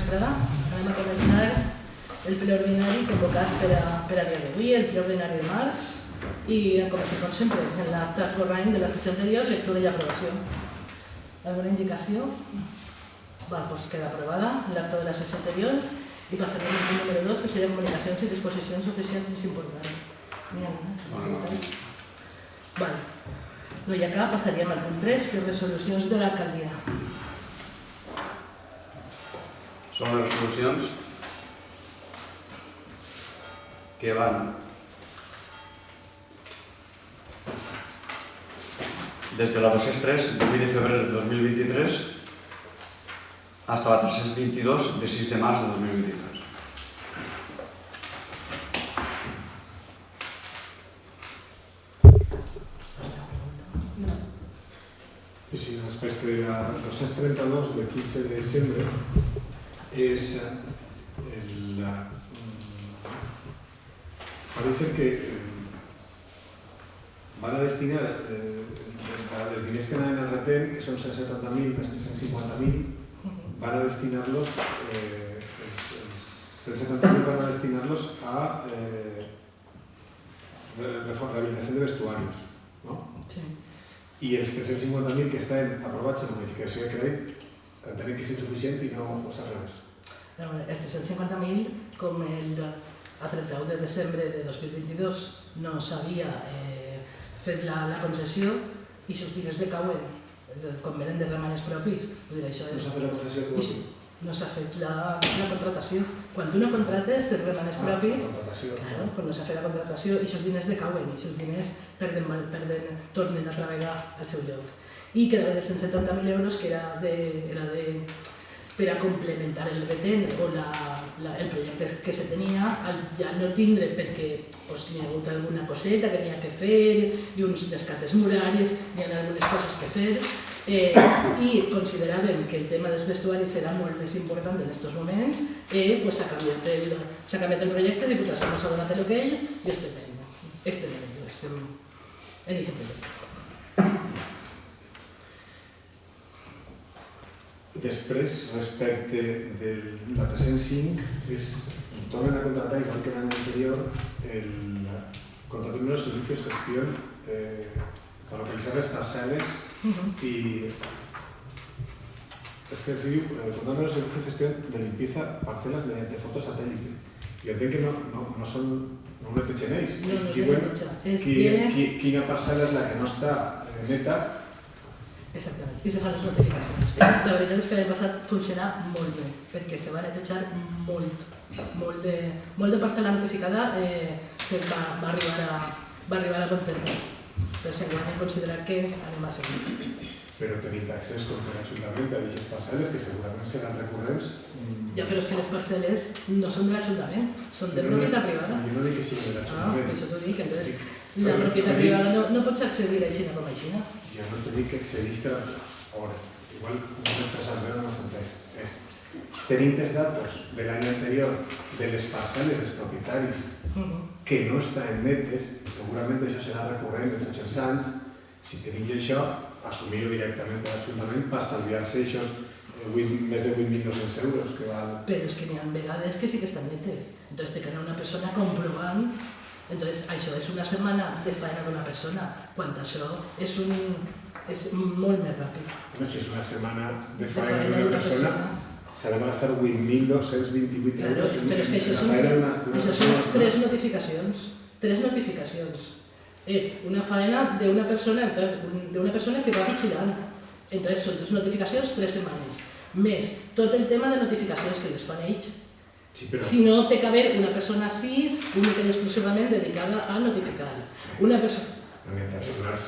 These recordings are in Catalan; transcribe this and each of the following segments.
vesprada anem a començar el ple ordinari convocat per a dia d'avui, el ple ordinari de març, i comencem com sempre, en l'acte esborrany de la sessió anterior, lectura i aprovació. Alguna indicació? Doncs queda aprovada l'acte de la sessió anterior i passarem al punt número 2, que seria comunicacions i disposicions oficials més importants. N'hi ha una? No hi ha cap, passaríem al punt 3, que és resolucions de l'alcaldia. Són les resolucions que van des de la 203 de 8 de febrer de 2023 hasta la 322 de 6 de març de 2023. I sí, respecte de la 232 del 15 de desembre, és parece que van a destinar els diners que anaven al retent, que són 170.000 més 350.000, van a destinar-los els 170.000 van a destinar-los a rehabilitació de vestuarios, no? Sí. I els 350.000 que estan aprovats en la modificació de crèdit entenem que és insuficient i no s'ha res. Els 350.000, com a 31 de desembre de 2022 no s'havia fet la concessió i aquests diners decauen, com venen de romanents propis. No s'ha fet la concessió? No s'ha fet la contratació. Quan tu no contrates els romanents propis, quan no s'ha fet la contratació, aquests diners decauen, aquests diners tornen a treballar al seu lloc. I quedaven els 170.000 euros que era per a complementar el retent o el projecte que se tenia, ja no tindre perquè n'hi ha hagut alguna coseta que n'hi ha que fer i uns descartes muràries, n'hi ha algunes coses que fer, i consideràvem que el tema dels vestuaris era molt més important en aquests moments, s'ha canviat el projecte, Diputació ens ha donat l'okey i estem en aquest projecte. Després, respecte de la 305, tornen a contratar, igual que l'any anterior, contratar unos servicios de gestión para localizar las parcelas y es que se diu contratar unos servicios de gestión de limpieza parcelas mediante fotosatélite. I entenc que no són, no netegen ells. No diuen quina parcel·la és la que no està neta. Exactament, i se fan les notificacions. La veritat és que l'any passat funcionà molt bé, perquè se va netejar molt de parcel·la notificada va arribar a bon terme. Per segurament considerar que anem a seguir. Però tenim accés contra l'Ajuntament a aquestes parcel·les que segurament seran recurrents. Ja, però és que les parcel·les no són de l'Ajuntament, són de propietat privada. Jo no dic que sigui de l'Ajuntament. Això t'ho dic, entonces la propietat privada no pots accedir a Xina com a Xina. Jo no t'ho dic que accedisca a veure, igual no s'ha expressat bé o no s'ha entès. Tenint els datos de l'any anterior de les parcel·les dels propietaris que no estan netes, segurament això serà recurrent de tots els anys. Si tenim això, assumir-ho directament a l'Ajuntament per estalviar-se aquests més de 8.200 euros que val. Però és que n'hi ha vegades que sí que estan netes. Entonces te queda una persona comprovant. Entonces això és una setmana de feina d'una persona, quan això és molt més ràpid. Si és una setmana de feina d'una persona, s'ha de gastar 8.228 euros. Però és que això són 3 notificacions. 3 notificacions. És una feina d'una persona que va vigilant. Entonces són 3 notificacions, 3 setmanes. Més tot el tema de notificacions que les fan ells. Si no, té que haver una persona així, única i exclusivament dedicada a notificar. Una persona... No n'hi ha tan solars.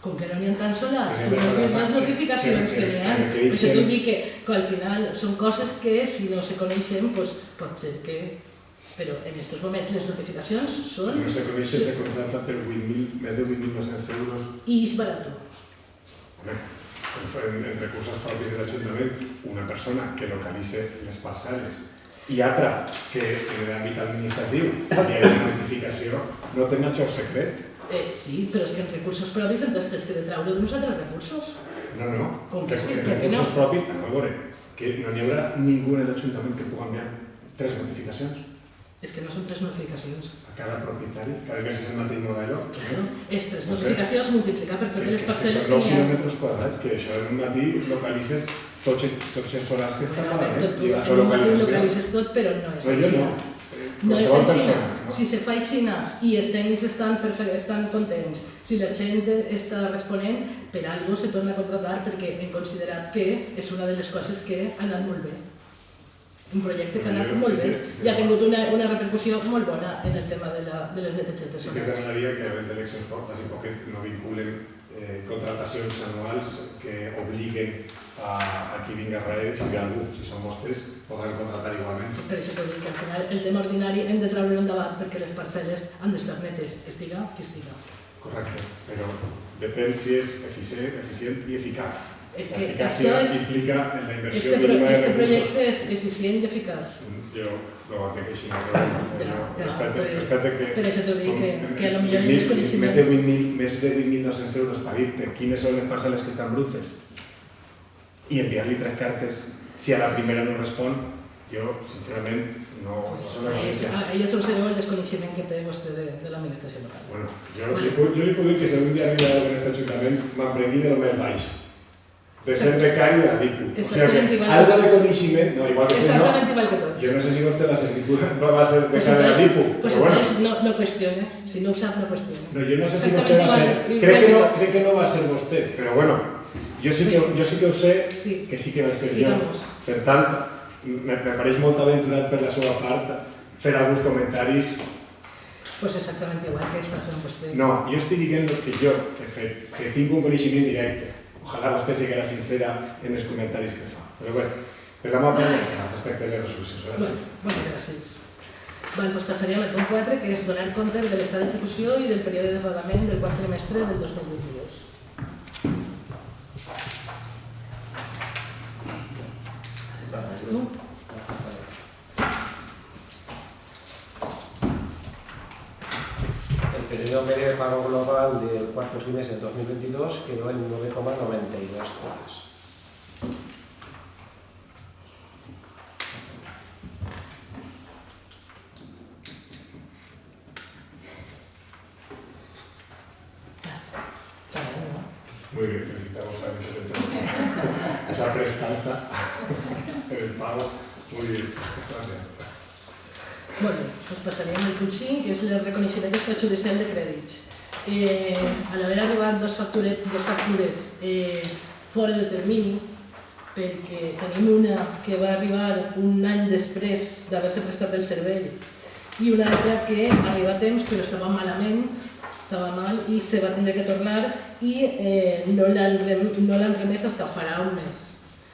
Com que no n'hi ha tan solars, tu no veus les notificacions que n'hi ha. Per això t'ho dic que al final són coses que si no se coneixen, pot ser que... Però en aquests moments les notificacions són... Si no se coneixen, se contrata per més de 8.200 euros. I és barat. Home, en recursos propis de l'Ajuntament, una persona que localitza les parcel·les i altra que en l'àmbit administratiu hi ha una notificació, no té això secret. Sí, però és que en recursos propis entonces tens que treure d'uns altres recursos. No. Com que sí, en per què no? recursos propis, a veure, que no n'hi haurà ningú en l'Ajuntament que pugui enviar 3 notificacions És que no són 3 notificacions. a cada propietari, cada mes és el mateix model. Claro, és 3 notificacions multiplicar per totes les parcel·les que que són n'hi 9 ha. quilòmetres quadrats, que això en un matí localitzes tots els solars que estan A veure, malament. tu I la en un matí ho geolocalització... localitzes tot, però no és No, jo així. no. No és Qualsevol així. persona, no? Si se fa així i els tècnics estan contents, si la gent està responent, per alguna cosa se torna a contratar perquè hem considerat que és una de les coses que ha anat molt bé. Un projecte que ha anat molt bé i ha tingut una repercussió molt bona en el tema de les neteges de Sí que solars. demanaria que havent eleccions portes i poquet no vinculen contratacions anuals que obliguen a qui vinga darrere, si ve algú, si són vostès, podran contratar igualment. Per això t'ho dic, que al final el tema ordinari hem de treure-lo endavant perquè les parcel·les han d'estar netes, estiga qui estiga. Correcte, però depèn si és eficient i eficaç. És La que eficàcia això és- implica en la inversió mínima de Este recursos. projecte és eficient i eficaç. Jo no entenc així, no, però respecte que... Per això t'ho dic que potser hi ha més Més coneixement. de 8.200 euros per dir-te quines són les parcel·les que estan brutes i enviar-li 3 cartes, si a la primera no respon, jo, sincerament, no sóc una notícia. Ahí ja observeu el desconeixement que té vostè de l'administració local. Bueno, jo li puc dir que si algun dia arriba algú en aquest ajuntament m'emprengui de lo més baix, de ser becari de la DICU. O sigui que algo de coneixement, no, igual que tu no, Exactament igual que tots. jo no sé si vostè va ser becari de la DICU, Pues però bueno. entonces no qüestione, si no ho sap no qüestione. No, jo no sé si vostè va ser, crec que no va ser vostè, però bueno, jo sí que ho sé, que sí que va ser jo. Per tant, me pareix molt aventurat per la seva part fer alguns comentaris. Pues exactament igual que està fent vostè. No, jo estic dient el que jo he fet, que tinc un coneixement directe. Ojalà vostè siguera sincera en els comentaris que fa. Però bé, per la meva part, respecte a les resolucions. Gràcies. Bueno, gràcies. Val, doncs passaríem al punt 4, que és donar compte de l'estat d'execució i del període de pagament del quart trimestre del 2022. El periodo medio de pago global del cuarto trimestre del 2022 quedó en 9,92 horas. Muy bien, felicitamos a mi esa prestanza en el pago. Muy bien, gracias. Molt bé, doncs passaríem al punt 5, que és el reconeixement extrajudicial de crèdits. A l'haver arribat dos factures fora de termini, perquè tenim una que va arribar un any després d'haver-se prestat el servei i una altra que arriba a temps però estava malament, estava mal i se va tindre que tornar i no l'han remès fins farà un mes.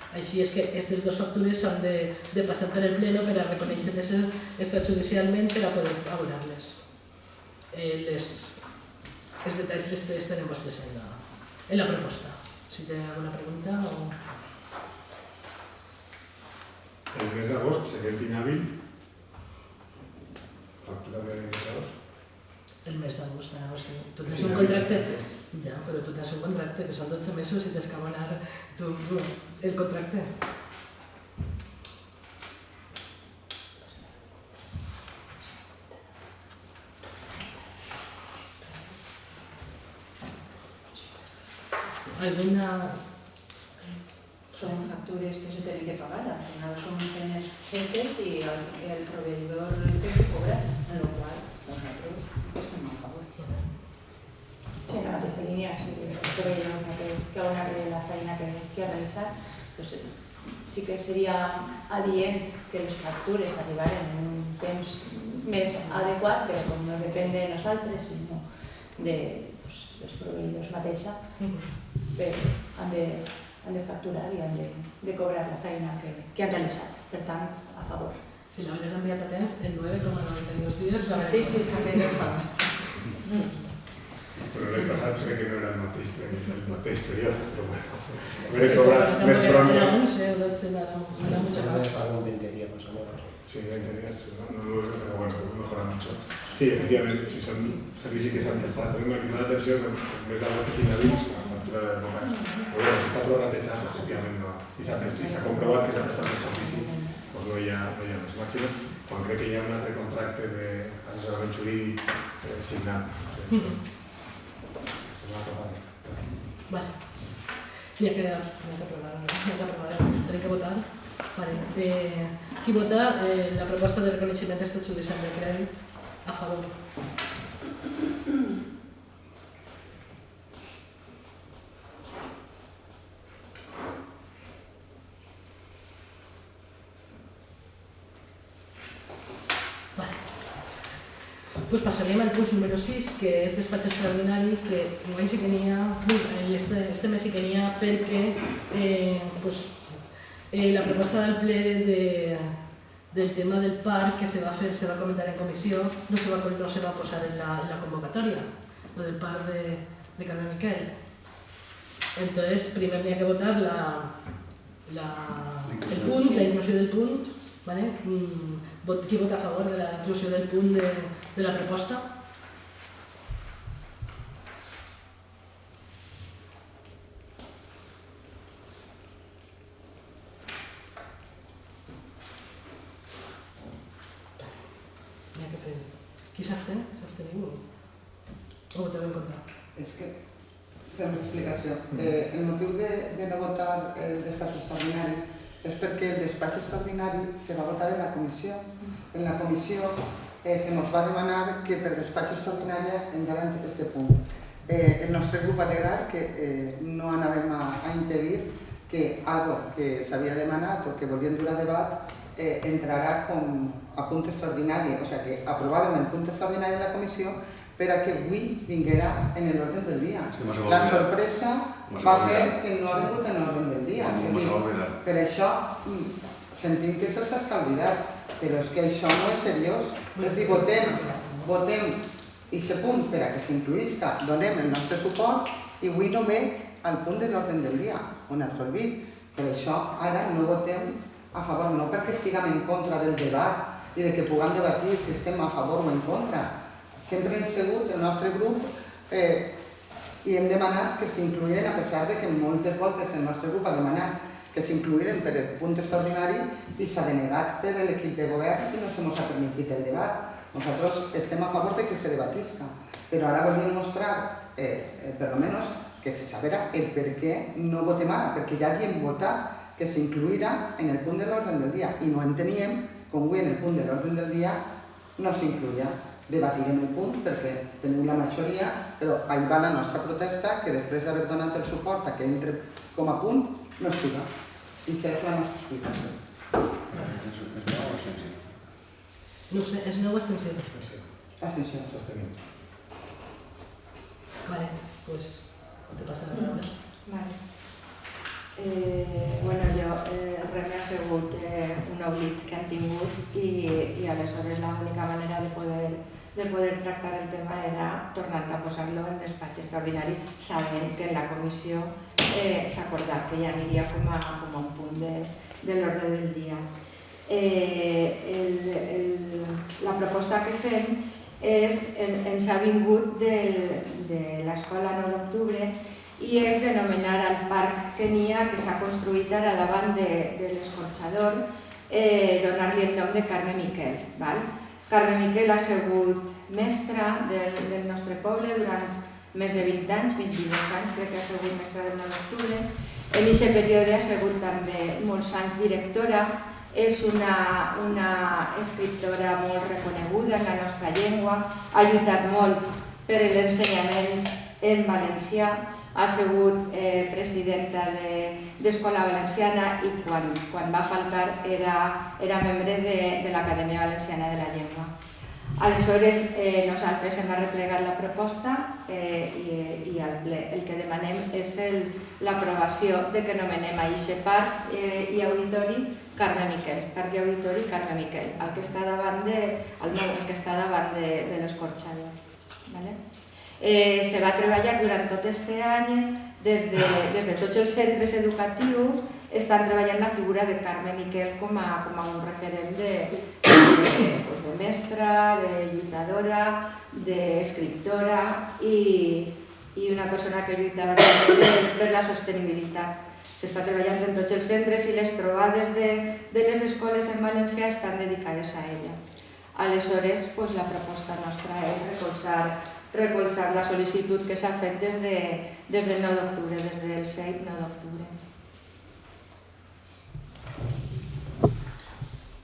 Així és que aquestes dues factures s'han de passar per el pleno per a reconèixer-les extrajudicialment per a poder abonar-les. Els detalls els tenen vostès en la proposta. Si té alguna pregunta o... El mes d'agost, seguint inhàbil, factura de medicadors. El mes d'agost, tu tens un contracte... Ja, però tu tens un contracte que són 12 mesos i tens que abonar el contracte. Alguna... Son factures que se tienen que pagar, al final son cenes fechas y el proveedor tiene que cobrar, en lo cual nosotros estamos a favor. Sí, en la mateixa línia, si el proveïdor que ha donat la feina que ha realitzat, doncs sí que seria adient que les factures arribaren en un temps més adequat, però com no depèn de nosaltres, sinó dels proveïdors mateixa, han de facturar i han de cobrar la feina que han realitzat. Per tant, a favor. Si l'haver enviat a temps, en 9,92 dies... Sí, s'ha de pagar. Però l'any passat crec que no era el mateix període, però bueno. Haver de cobrar més pronto. Era 11 o 12, era mucho Me más. pagan 20 días más o menos. Sí, 20 días, no lo sé, pero bueno, mejora mucho. Sí, efectivamente, si son servicios que se han prestado. A mí me ha quitado la atención, en vez de agosto sin aviso, la factura l'obertura de vocals. Però bueno, s'està prorratejant, efectivament, no. I s'ha comprovat que s'ha prestat el servici, doncs no hi ha més. Màxim, quan crec que hi ha un altre contracte d'assessorament jurídic signat. Vale. Ja que aprovarem, tenim que votar. Vale. Qui vota la proposta de reconeixement d'estat judicial de crèdit a favor? Pues passaríem al punt número 6, que és despatx extraordinari, que sí que n'hi ha, este mes sí que n'hi ha perquè la proposta del ple del tema del parc que se va comentar en comissió no se va posar en la convocatòria, lo del parc de Carme Miquel. Entonces, primer n'hi ha que votar el punt, la inclusió del punt, ¿vale? Qui vota a favor de la inclusió del punt de la proposta? Qui s'abstén? S'absteniu o voteu en contra? És que fem l'explicació. El motiu de no votar el despatx extraordinari és perquè el despatx extraordinari se va votar en la comissió. En la comissió se nos va demanar que per despatx extraordinari entrara este punt. El nostre grup va alegar que no anàvem a impedir que algo que s'havia demanat o que volien dur a debat entrarà com a punt extraordinari, o sigui que aprovàvem el punt extraordinari en la comissió per a que avui vinguera en l'ordre del dia. La sorpresa va ser que no ha vingut en l'ordre del dia. Per això sentim que se'ls ha oblidat, però és que això no és seriós. És dir, votem aquest punt per a que s'incluïsca, donem el nostre suport i avui no ve al punt de l'ordre del dia, on ha trolvit. Per això ara no votem a favor, no perquè estiguem en contra del debat i de que puguem debatir si estem a favor o en contra. Sempre hem sigut, el nostre grup, i hem demanat que s'incluïren, a pesar de que moltes voltes el nostre grup ha demanat que s'incluïren per el punt extraordinari i s'ha denegat per l'equip de govern i no se ens ha permitit el debat. Nosaltres estem a favor de que se debatisca, però ara volíem mostrar, per almenys, que se sabera el per què no votem ara, perquè ja havíem votat que s'incluïra en el punt de l'ordre del dia i no enteníem com avui en el punt de l'ordre del dia no s'incluïa. Debatirem el punt perquè tenim la majoria, però ahí va la nostra protesta, que després d'haver donat el suport a que entre com a punt, no estiga. I això és la nostra explicació. És nou o abstenció? No sé, és nou o abstenció? Abstenció. S'abstenim. Vale, pues te passa la paraula. Vale. Bueno, res m'ha sigut un oblit que han tingut i aleshores l'única manera de poder tractar el tema era tornant a posar-lo en despatx extraordinari, sabent que en la comissió s'ha acordat que ja aniria com a un punt de l'ordre del dia. La proposta que fem ens ha vingut de l'Escola 9 d'Octubre i és denominar el parc que n'hi ha, que s'ha construït ara davant de l'escorxador, donar-li el nom de Carme Miquel. Carme Miquel ha sigut mestra del nostre poble durant més de 20 anys, 22 anys, crec que ha sigut mestra del 9 d'octubre. En aquest període ha sigut també molts anys directora, és una escriptora molt reconeguda en la nostra llengua, ha lluitat molt per l'ensenyament en valencià, ha sigut presidenta d'Escola Valenciana i quan va faltar era membre de l'Acadèmia Valenciana de la Llengua. Aleshores, nosaltres hem arreplegat la proposta i el que demanem és l'aprovació de que nomenem a aquest parc i auditori Carme Miquel, parc i auditori Carme Miquel, el que està davant de l'escorxador. Se va treballar durant tot aquest any, des de tots els centres educatius estan treballant la figura de Carme Miquel com a un referent de mestra, de lluitadora, d'escriptora i i una persona que lluita per la sostenibilitat. S'està treballant en tots els centres i les trobades de les escoles en valencià estan dedicades a ella. Aleshores, la proposta nostra és recolzar la sol·licitud que s'ha fet des del 9 d'octubre, des del 7-9 d'octubre.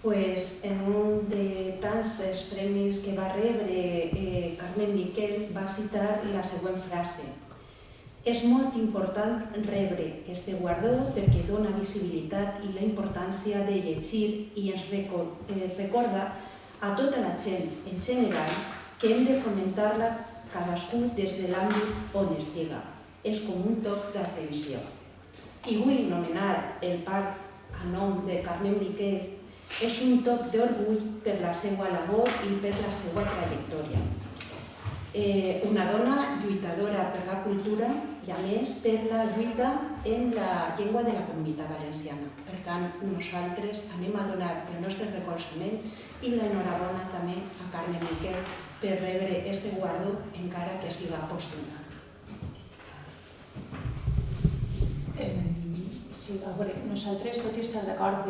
En un de tants premis que va rebre, Carmen Miquel va citar la següent frase: "És molt important rebre este guardó perquè dona visibilitat i la importància de llegir i ens recorda a tota la gent en general que hem de fomentar-la cadascú des de l'àmbit on estiga. És com un toc d'atenció." I vull nomenar el parc a nom de Carmen Miquel. És un toc d'orgull per la seva labor i per la seva trajectòria. Una dona lluitadora per la cultura i, a més, per la lluita en la llengua de la Comunitat Valenciana. Per tant, nosaltres anem a donar el nostre recolzament i l'enhorabona també a Carmen Miquel per rebre este guardó, encara que siga pòstuma. Sí, a veure, nosaltres, tot i estar d'acord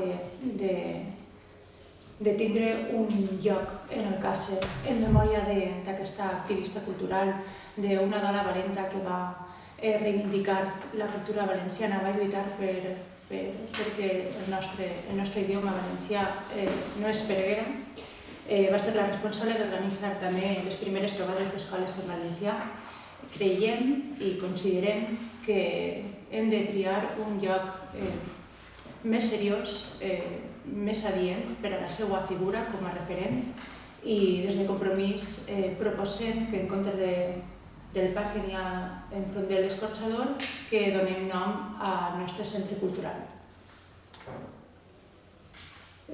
de tindre un lloc en el CASER en memòria d'aquesta activista cultural, d'una dona valenta que va reivindicar la cultura valenciana, va lluitar perquè el nostre idioma valencià no es perguera. Va ser la responsable d'organitzar també les primeres trobades d'escoles en valencià. Creiem i considerem que hem de triar un lloc més seriós, més adient per a la seva figura com a referent, i des de Compromís proposem que en comptes del parc que n'hi ha enfront de l'Escorxador, que donem nom al nostre centre cultural.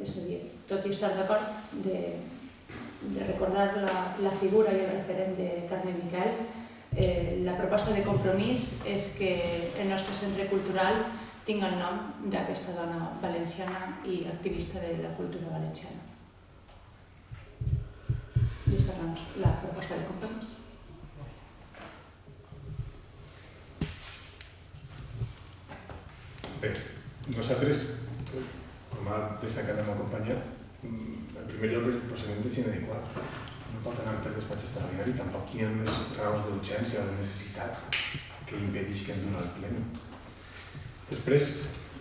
És a dir, tot i estar d'acord de recordar la figura i el referent de Carmen Miquel, la proposta de Compromís és que el nostre centre cultural tingui el nom d'aquesta dona valenciana i activista de la cultura valenciana. Aquesta és la proposta de Compromís. Bé, nosaltres, com ha destacat el meu company, en primer lloc el procediment és inadequat. No pot anar per despatx extraordinari, tampoc hi ha més raons d'urgència o de necessitat que impedeix que endure el ple. Després,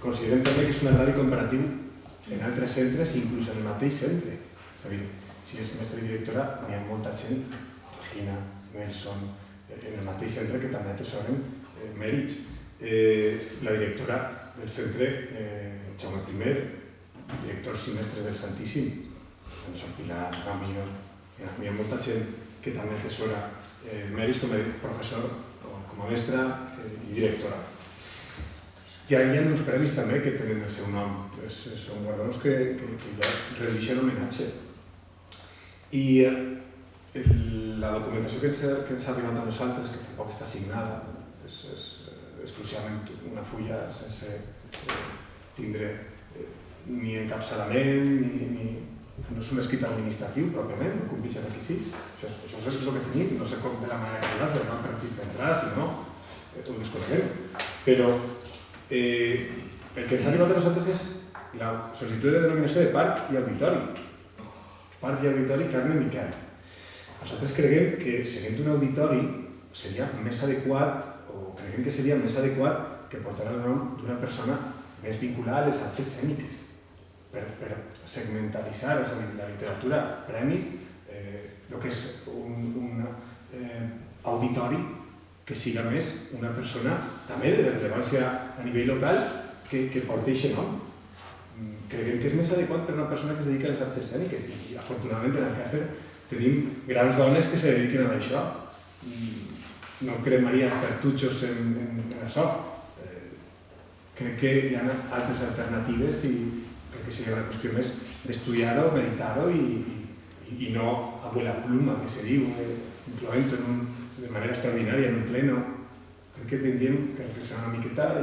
considerem també que és un agrari comparatiu en altres centres, inclús en el mateix centre. És a dir, si és mestra i directora, n'hi ha molta gent, Regina, Nelson, en el mateix centre que també atesoren mèrits. La directora del centre, Jaume I, director i mestre del Santíssim, en Sor Pilar, Ramiro, hi ha molta gent que també atesora mèrits com a professor, com a mestra i directora. Hi ha uns premis també que tenen el seu nom, són guardons que ja rendeixen homenatge. I la documentació que ens ha arribat a nosaltres, que tampoc està signada, és exclusivament una fulla sense tindre ni encapçalament, no és un escrit administratiu pròpiament, no compleix els requisits. Això és el que tenim, no sé com de la manera que arribat, si no per registre d'entrar, si no, ho desconeguem. Però el que ens ha arribat a nosaltres és la sol·licitud de denominació de parc i auditori. Parc i auditori Carmen Miquel. Nosaltres creiem que, sent un auditori, seria més adequat, o creiem que seria més adequat que portarà el nom d'una persona més vinculada a les arts escèniques, per segmentalitzar, és a dir, la literatura, premis, el que és un auditori que siga més una persona també de rellevància a nivell local que porti aquest nom. Creiem que és més adequat per a una persona que es dedica a les arts escèniques i afortunadament en el CASER tenim grans dones que se dediquen a això. No cremaria els cartutxos en això. Crec que hi ha altres alternatives i crec que seria una qüestió més d'estudiar-ho, meditar-ho i no abuela pluma, que se diu, incloent-ho de manera extraordinària en un pleno. Crec que tindríem que reflexionar una miqueta i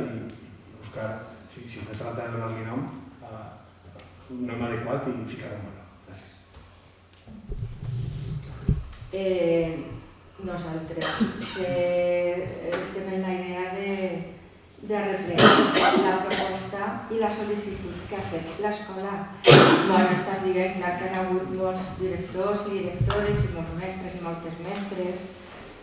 buscar, si es tracta de donar-li nom, un nom adequat i ficar-ho en valor. Gràcies. Nosaltres estem en la idea de replegar la proposta i la sol·licitud que ha fet l'escola. Bueno, estàs dient clar que han hagut molts directors i directores i molts mestres i moltes mestres,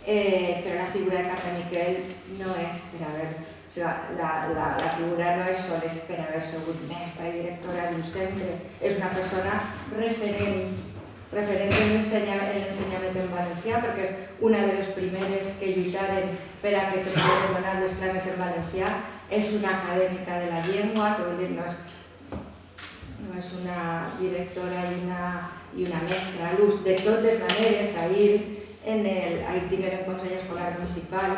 però la figura de Carme Miquel no és per haver... O sigui, la figura no és sols per haver sigut mestra i directora d'un centre, és una persona referent en l'ensenyament en valencià, perquè és una de les primeres que lluitaren per a que se poguessin donar les classes en valencià, és una acadèmica de la llengua, que vull dir, no és una directora i una mestra a l'ús. De totes maneres, ahir tinguem el Consell Escolar Municipal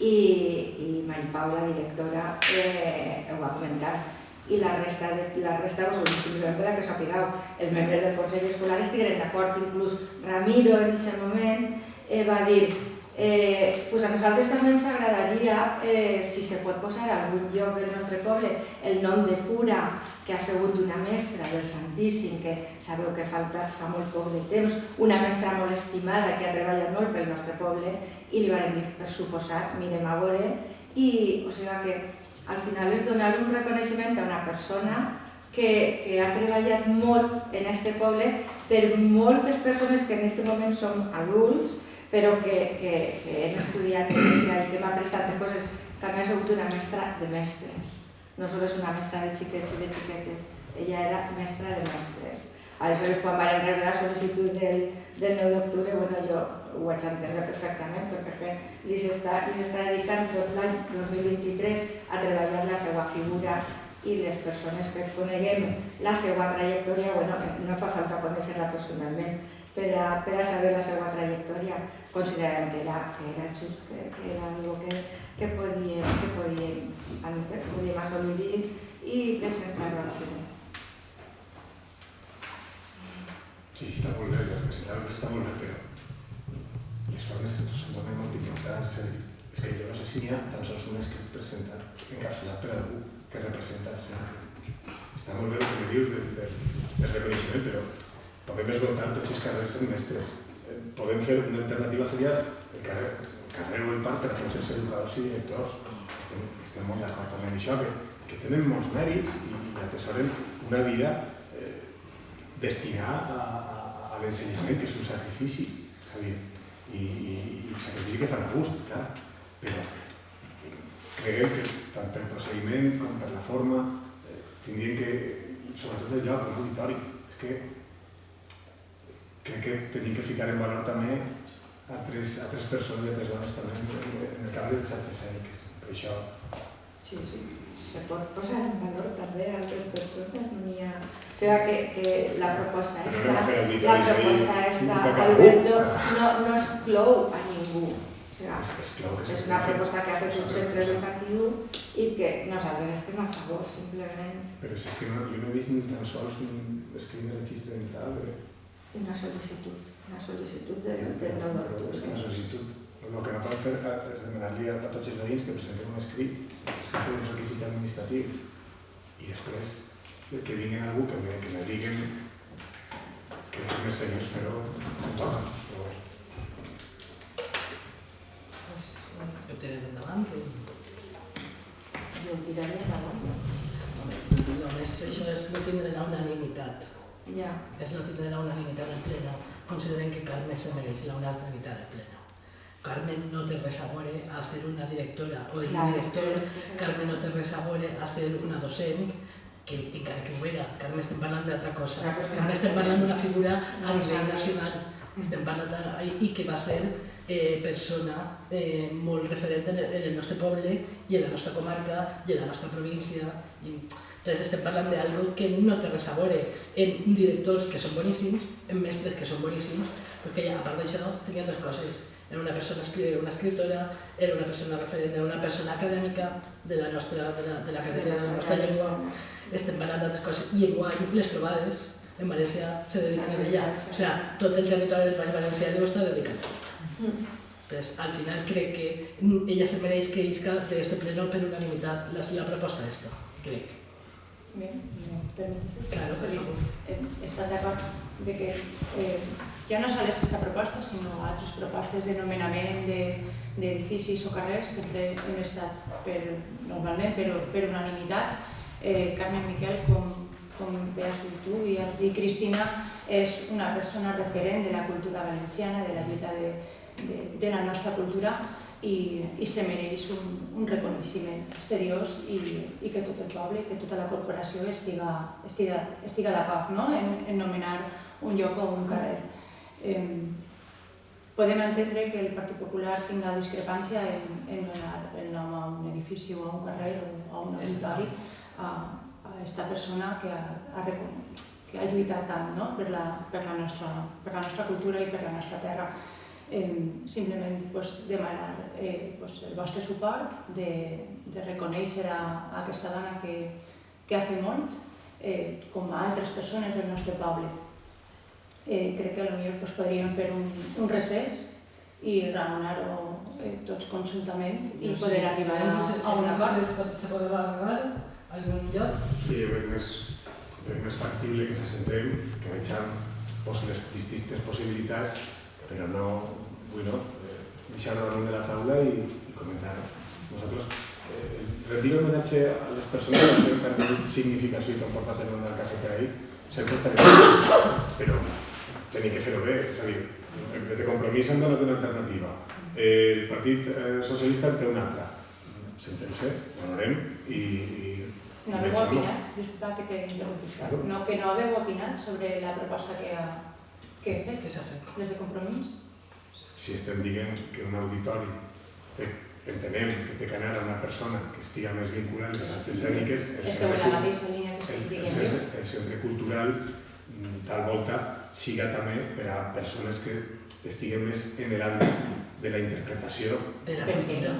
i Mari Pau, la directora, ho va comentar. I la resta simplement per a que sapigueu, els membres del Consell Escolar estigueren d'acord, inclús Ramiro en aquest moment va dir a nosaltres també ens agradaria, si se pot posar a algun lloc del nostre poble, el nom de cura, que ha sigut una mestra del Santíssim, que sabeu que ha faltat fa molt poc de temps, una mestra molt estimada que ha treballat molt pel nostre poble, i li van dir, per suposat, mirem a veure, i o sigui que al final és donar un reconeixement a una persona que ha treballat molt en aquest poble per moltes persones que en aquest moment som adults, però que hem estudiat en ella i que m'ha prestat de coses, que a més ha sigut una mestra de mestres. No només una mestra de xiquets i de xiquetes, ella era mestra de mestres. Aleshores, quan vam rebre la sol·licitud del 9 d'octubre, jo ho vaig entendre perfectament, perquè li s'està dedicant tot l'any 2023 a treballar la seva figura i les persones que coneguem la seva trajectòria, no fa falta conèixer-la personalment, per a saber la seva trajectòria, considerem que era just, que era algo que podíem assolir i presentar-ho al final. Sí, està molt bé, representar-ho està molt bé, però les formes són també molt importants. És que jo no sé si n'hi ha tan sols un escrit presentat, encapçalat per algú que representa el centre. Està molt bé el que me dius del reconeixement, però podem esgotar tots els carrers en mestres. Podem fer una alternativa, seria el carrer o el parc per a tots els educadors i directors. Estem molt d'acord amb això, que tenen molts mèrits i atesoren una vida destinada a l'ensenyament, que és un sacrifici. És a dir, i un sacrifici que fan a gust, clar, però creguem que tant per procediment com per la forma tindrien que, sobretot el lloc, l'auditori, és que crec que tenim que ficar en valor també altres persones i altres dones també en el camp de les arts escèniques. Per això... Sí, se pot posar en valor també altres persones, no n'hi ha... O sigui que la proposta esta, Alberto, no exclou a ningú. És una proposta que ha fet un centre educatiu i que nosaltres estem a favor, simplement. Però és que jo no he vist ni tan sols un escrit de registre d'entrada. Una sol·licitud del 9 d'octubre. És que una sol·licitud. El que no poden fer és demanar-li a tots els veïns que presentem un escrit d'uns requisits administratius i després que vinguin algú que me diguen que els senyors però no toquen. Ho tenen endavant? Jo ho tiraré endavant. Només això és no tindre la unanimitat. És no tindre la unanimitat del pleno. Considerem que Carme se mereix la unanimitat del pleno. Carme no té res a veure a ser una directora o un director. Carme no té res a veure a ser una docent, que encara que ho era. Carme estem parlant d'altra cosa. Carme estem parlant d'una figura a nivell nacional. Estem parlant i que va ser persona molt referent en el nostre poble i en la nostra comarca i en la nostra província. Entonces estem parlant d'algo que no té res a veure en directors que són boníssims, en mestres que són boníssims, perquè a part d'això tenien dues coses. Era una persona una escriptora, era una persona referent, era una persona acadèmica de l'acadèmia de la nostra llengua. Estem parlant d'altres coses. I enguany les trobades en València se dediquen a ella. O sigui, tot el territori del País Valencià deu estar dedicat. Entonces, al final crec que ella se mereix que isca d'aquest pleno per unanimitat la proposta esta, crec. Bé, permisos. Claro, per favor. ¿Estás de acuerdo? de que ja no sols aquesta proposta, sinó altres propostes de nomenament d'edificis o carrers, sempre hem estat normalment per unanimitat. Carmen Miquel, com bé has dit tu i Cristina, és una persona referent de la cultura valenciana, de la lluita de la nostra cultura, i se mereix un reconeixement seriós i que tot el poble, que tota la corporació estiga d'acord en nomenar un lloc o un carrer. Podem entendre que el Partit Popular tinga discrepància en donar el nom a un edifici o a un carrer o a un auditori a aquesta persona que ha lluitat tant per la nostra cultura i per la nostra terra. Simplement demanar el vostre suport, de reconèixer a aquesta dona que ha fet molt, com a altres persones del nostre poble. Crec que potser podríem fer un recés i raonar-ho tots conjuntament i poder arribar a un acord. ¿Se podrà arribar a algun lloc? Sí, jo veig més factible que se sentem, que vegem les distintes possibilitats, però no vull deixar-ho damunt de la taula i comentar. Nosaltres rendir homenatge a les persones que han tingut significació i que han portat en una caseta ahí, sempre estarem bé, però tenim que fer-ho bé. És a dir, des de Compromís han donat una alternativa. El Partit Socialista en té una altra. Sentem-se, honorem i no haveu opinat, disculpa que t'he interrompit, que no haveu opinat sobre la proposta que he fet des de Compromís? Si estem dient que un auditori entenem que té que anar a una persona que estigui més vinculada a les arts escèniques, el centre cultural tal volta siga també per a persones que estiguen més en l'àmbit de la interpretació de la cultura.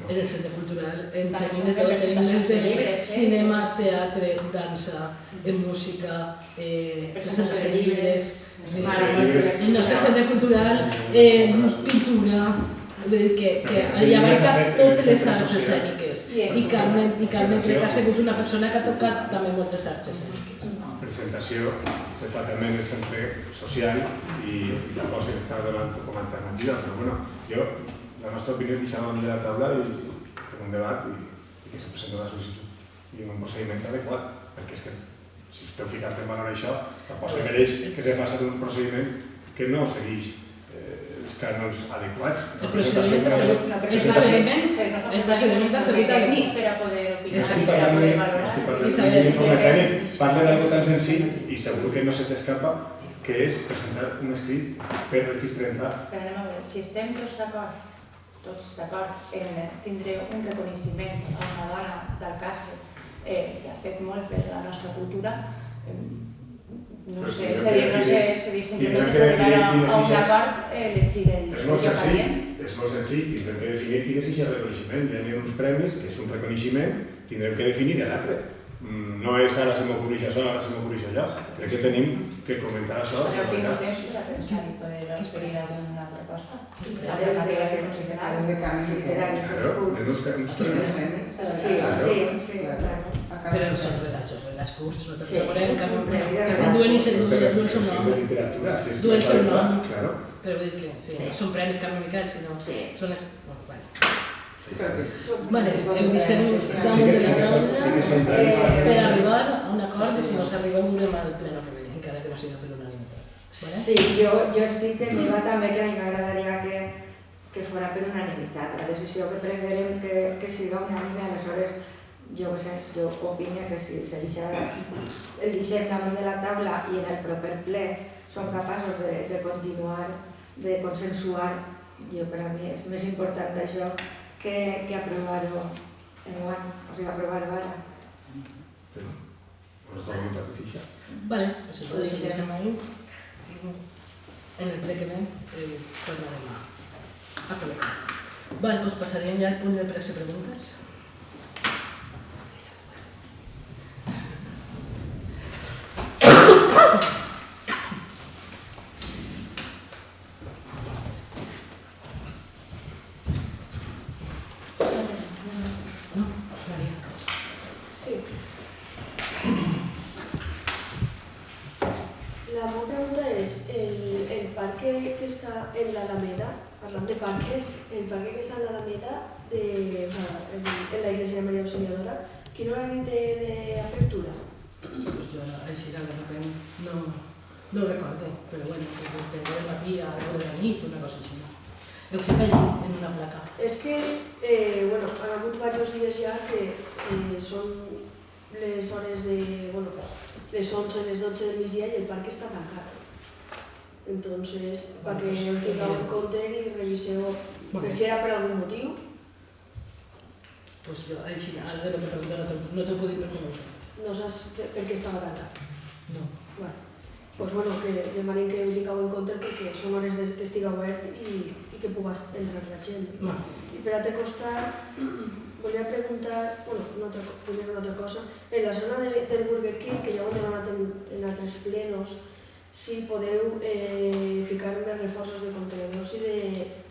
En el centre cultural tenim de tot, tenim des de cinema, teatre, dansa, música, presentació de llibres, el nostre centre cultural, pintura, que allà abarca totes les arts escèniques. I Carmen crec que ha sigut una persona que ha tocat també moltes arts escèniques. La presentació se fa també en el centre social i tampoc s'està donant com a alternativa, però jo la nostra opinió és deixar damunt de la taula i fer un debat i que se presenti una sol·licitud i un procediment adequat, perquè és que si esteu ficant en valor això, tampoc se mereix que se faci un procediment que no segueix els cànons adequats. El procediment ha servit tècnic per a poder opinar, per a poder valorar. Parla d'algo tan senzill i segur que no se t'escapa, que és presentar un escrit per registre d'entrada. Però anem a veure, si estem tots d'acord en tindre un reconeixement a una dona d'Alcàsser que ha fet molt per la nostra cultura, no sé, simplement s'arribarà a un acord llegir el expedient. És molt senzill, tindrem que definir quin és aquest reconeixement. Hi ha uns premis, que és un reconeixement, tindrem que definir l'altre. No és ara se m'ocorreix això, ara se m'ocorreix allò. Crec que tenim que comentar això. Però tinc temps per a pensar i poder esperir alguna proposta. Però no són relats curts, no te'n saborem, que duen i duen el seu nom. Duen el seu nom. Però vull dir que són premis Carmen Miquel, si no són... Vale, el disseny damunt de la taula per arribar a un acord i si no s'arriba veurem al pleno que ve, encara que no sigui per unanimitat. Sí, jo estic en Eva també que a mi m'agradaria que fora per unanimitat. La decisió que prenguem que siga unànime, aleshores jo opino que si el disseny damunt de la taula i en el proper ple som capaços de continuar, de consensuar, per a mi és més important això que aprovar-ho enguany, o sigui, aprovar-ho ara. Però la nostra voluntat és això. Vale, doncs ho deixem ahí. En el ple que ve tornarem a col·locar. Vale, doncs passaríem ja al punt de pregs i preguntes. La en la Alameda, parlant de parques, el parque que està en la Alameda, en la iglesia de María Auxiliadora, quin horari té d'apertura? Pues jo així de repente no ho recordo, però bueno, des de 10 del matí a 10 de la nit, una cosa així. Ho fico allí, en una placa. És que, bueno, han hagut diversos dies ja que són les hores de, bueno, les 11, les 12 del migdia i el parc està tancat. Entonces, para que ho tingueu en compte i reviseu, per si era per algun motiu. Pues jo així, ara de lo que pregunto no t'ho puc dir perquè no ho sé. No saps per què estava tancat? No. Bueno, pues bueno, que demanem que ho tingueu en compte perquè són hores des que estigui obert i que pugui entrar la gent. I per altre costat, volia preguntar, bueno, primero una altra cosa, en la zona del Burger King, que ja ho hem demanat en altres plenos, si podeu ficar més reforços de contenidors i de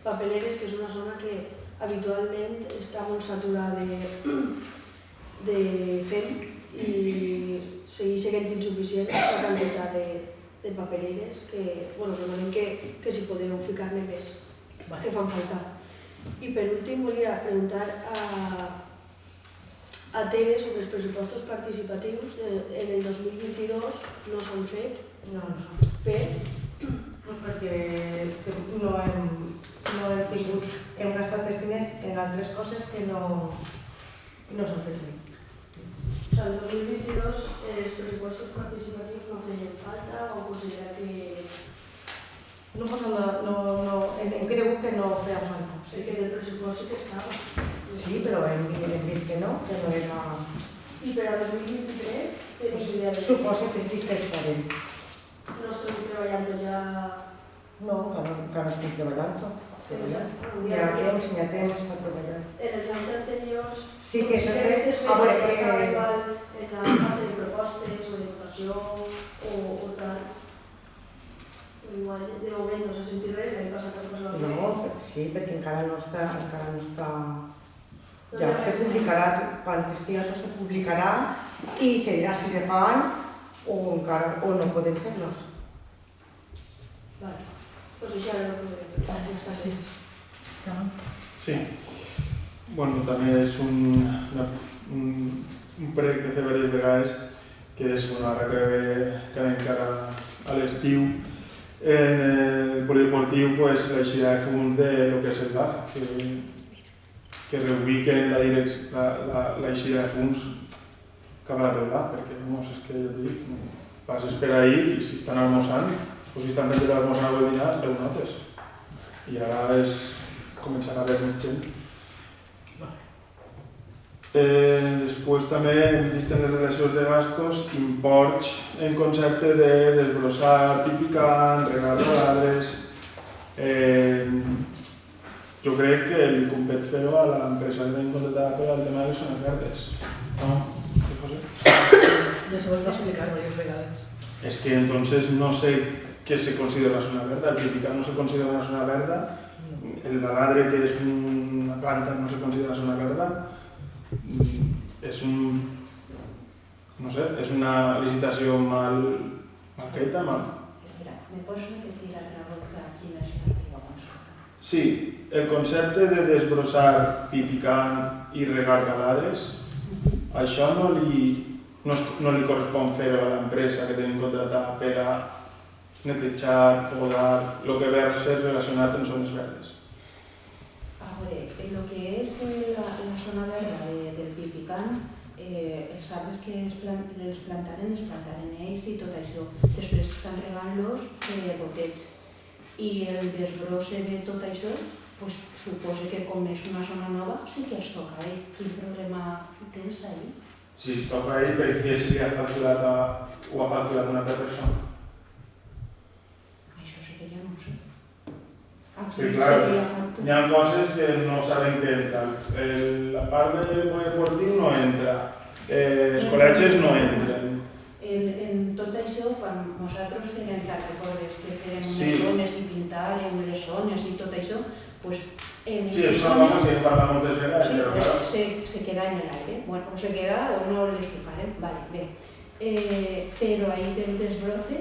papeleres, que és una zona que habitualment està molt saturada de fem i segueix sent insuficient la quantitat de papeleres que, bueno, demanem que si podeu ficar-ne més, que fan falta. I per últim volia preguntar a Tere sobre els pressupostos participatius. En el 2022 no s'han fet. No. Per? Perquè no hem tingut, hem gastat els diners en altres coses que no s'han fet bé. El 2022 els pressupostos participatius no feien falta o considera que... No hem cregut que no feia falta. Sí, que en el pressupost sí que estava. Sí, però hem vist que no era... I per al 2023? Suposo que sí que estarem. No estem treballant ja... No, encara estic treballant. Hi ha temps per treballar. En els anys anteriors... Sí que això és... A veure, igual en la fase de propostes o de votació o tal. Igual, de moment no s'ha sentit res, l'any passat ha passat res. No, sí, perquè encara no està... Ja se publicarà, quan estigui tot se publicarà i se dirà si se fan o no podem fer-los. Vale, doncs això era el que podem estar així. Sí. Bueno, també és un prec que fem diverses vegades, que és ara que anem encara a l'estiu. En el polideportiu, l'eixida de fons del que és el bar, que reubiquen l'eixida de fons cap a la teula, perquè és que ja t'ho dic, passes per ahí i si estan almoçant, o si estan fent l'almoçar o el dinar, ho notes. I ara és començar a haver més gent. Després també hem vist en les relacions de gastos imports en concepte de desbrossar, pipicant, regar roladres. Jo crec que li compet fer-ho a l'empresa que tenim contractada per al tema de les zones verdes. No? ¿Qué José? Ja se vos va explicar varias vegades. Es que entonces no sé qué se considera una zona verda. El pipicant no se considera una zona verda. El baladre, que és una planta, no se considera zona verda. És una licitació mal feta, mal. ¿Me puedes repetir a la boca quién es la que va a consultar? Sí, el concepte de desbrossar, pipicant i regar baladres, això no li correspon fer-ho a l'empresa que tenim contractada per a netejar, podar, el que ve a ser relacionat amb zones verdes. En lo que es la zona verde del pipicant, els arbres que els plantaren ells i tot això. Després estan regant-los de goteig. I el desbrosse de tot això, suposo que com és una zona nova, sí que es toca. Quin problema tens ahí? Si es toca ahí, per què se li ha facturat o ha facturat una altra persona? Això sí que ja no ho sé. Sí, clar, hi ha coses que no saben que entran. La part del polideportiu no entra, els col·legis no entren. En tot això, quan nosaltres tenim les recordes que fem les zones i pintarem les zones i tot això, sí, és una cosa que parla moltes vegades, però clar... se queda en l'aire. Bueno, o se queda o no les ficarem, vale, bé. Però ahí del desbroce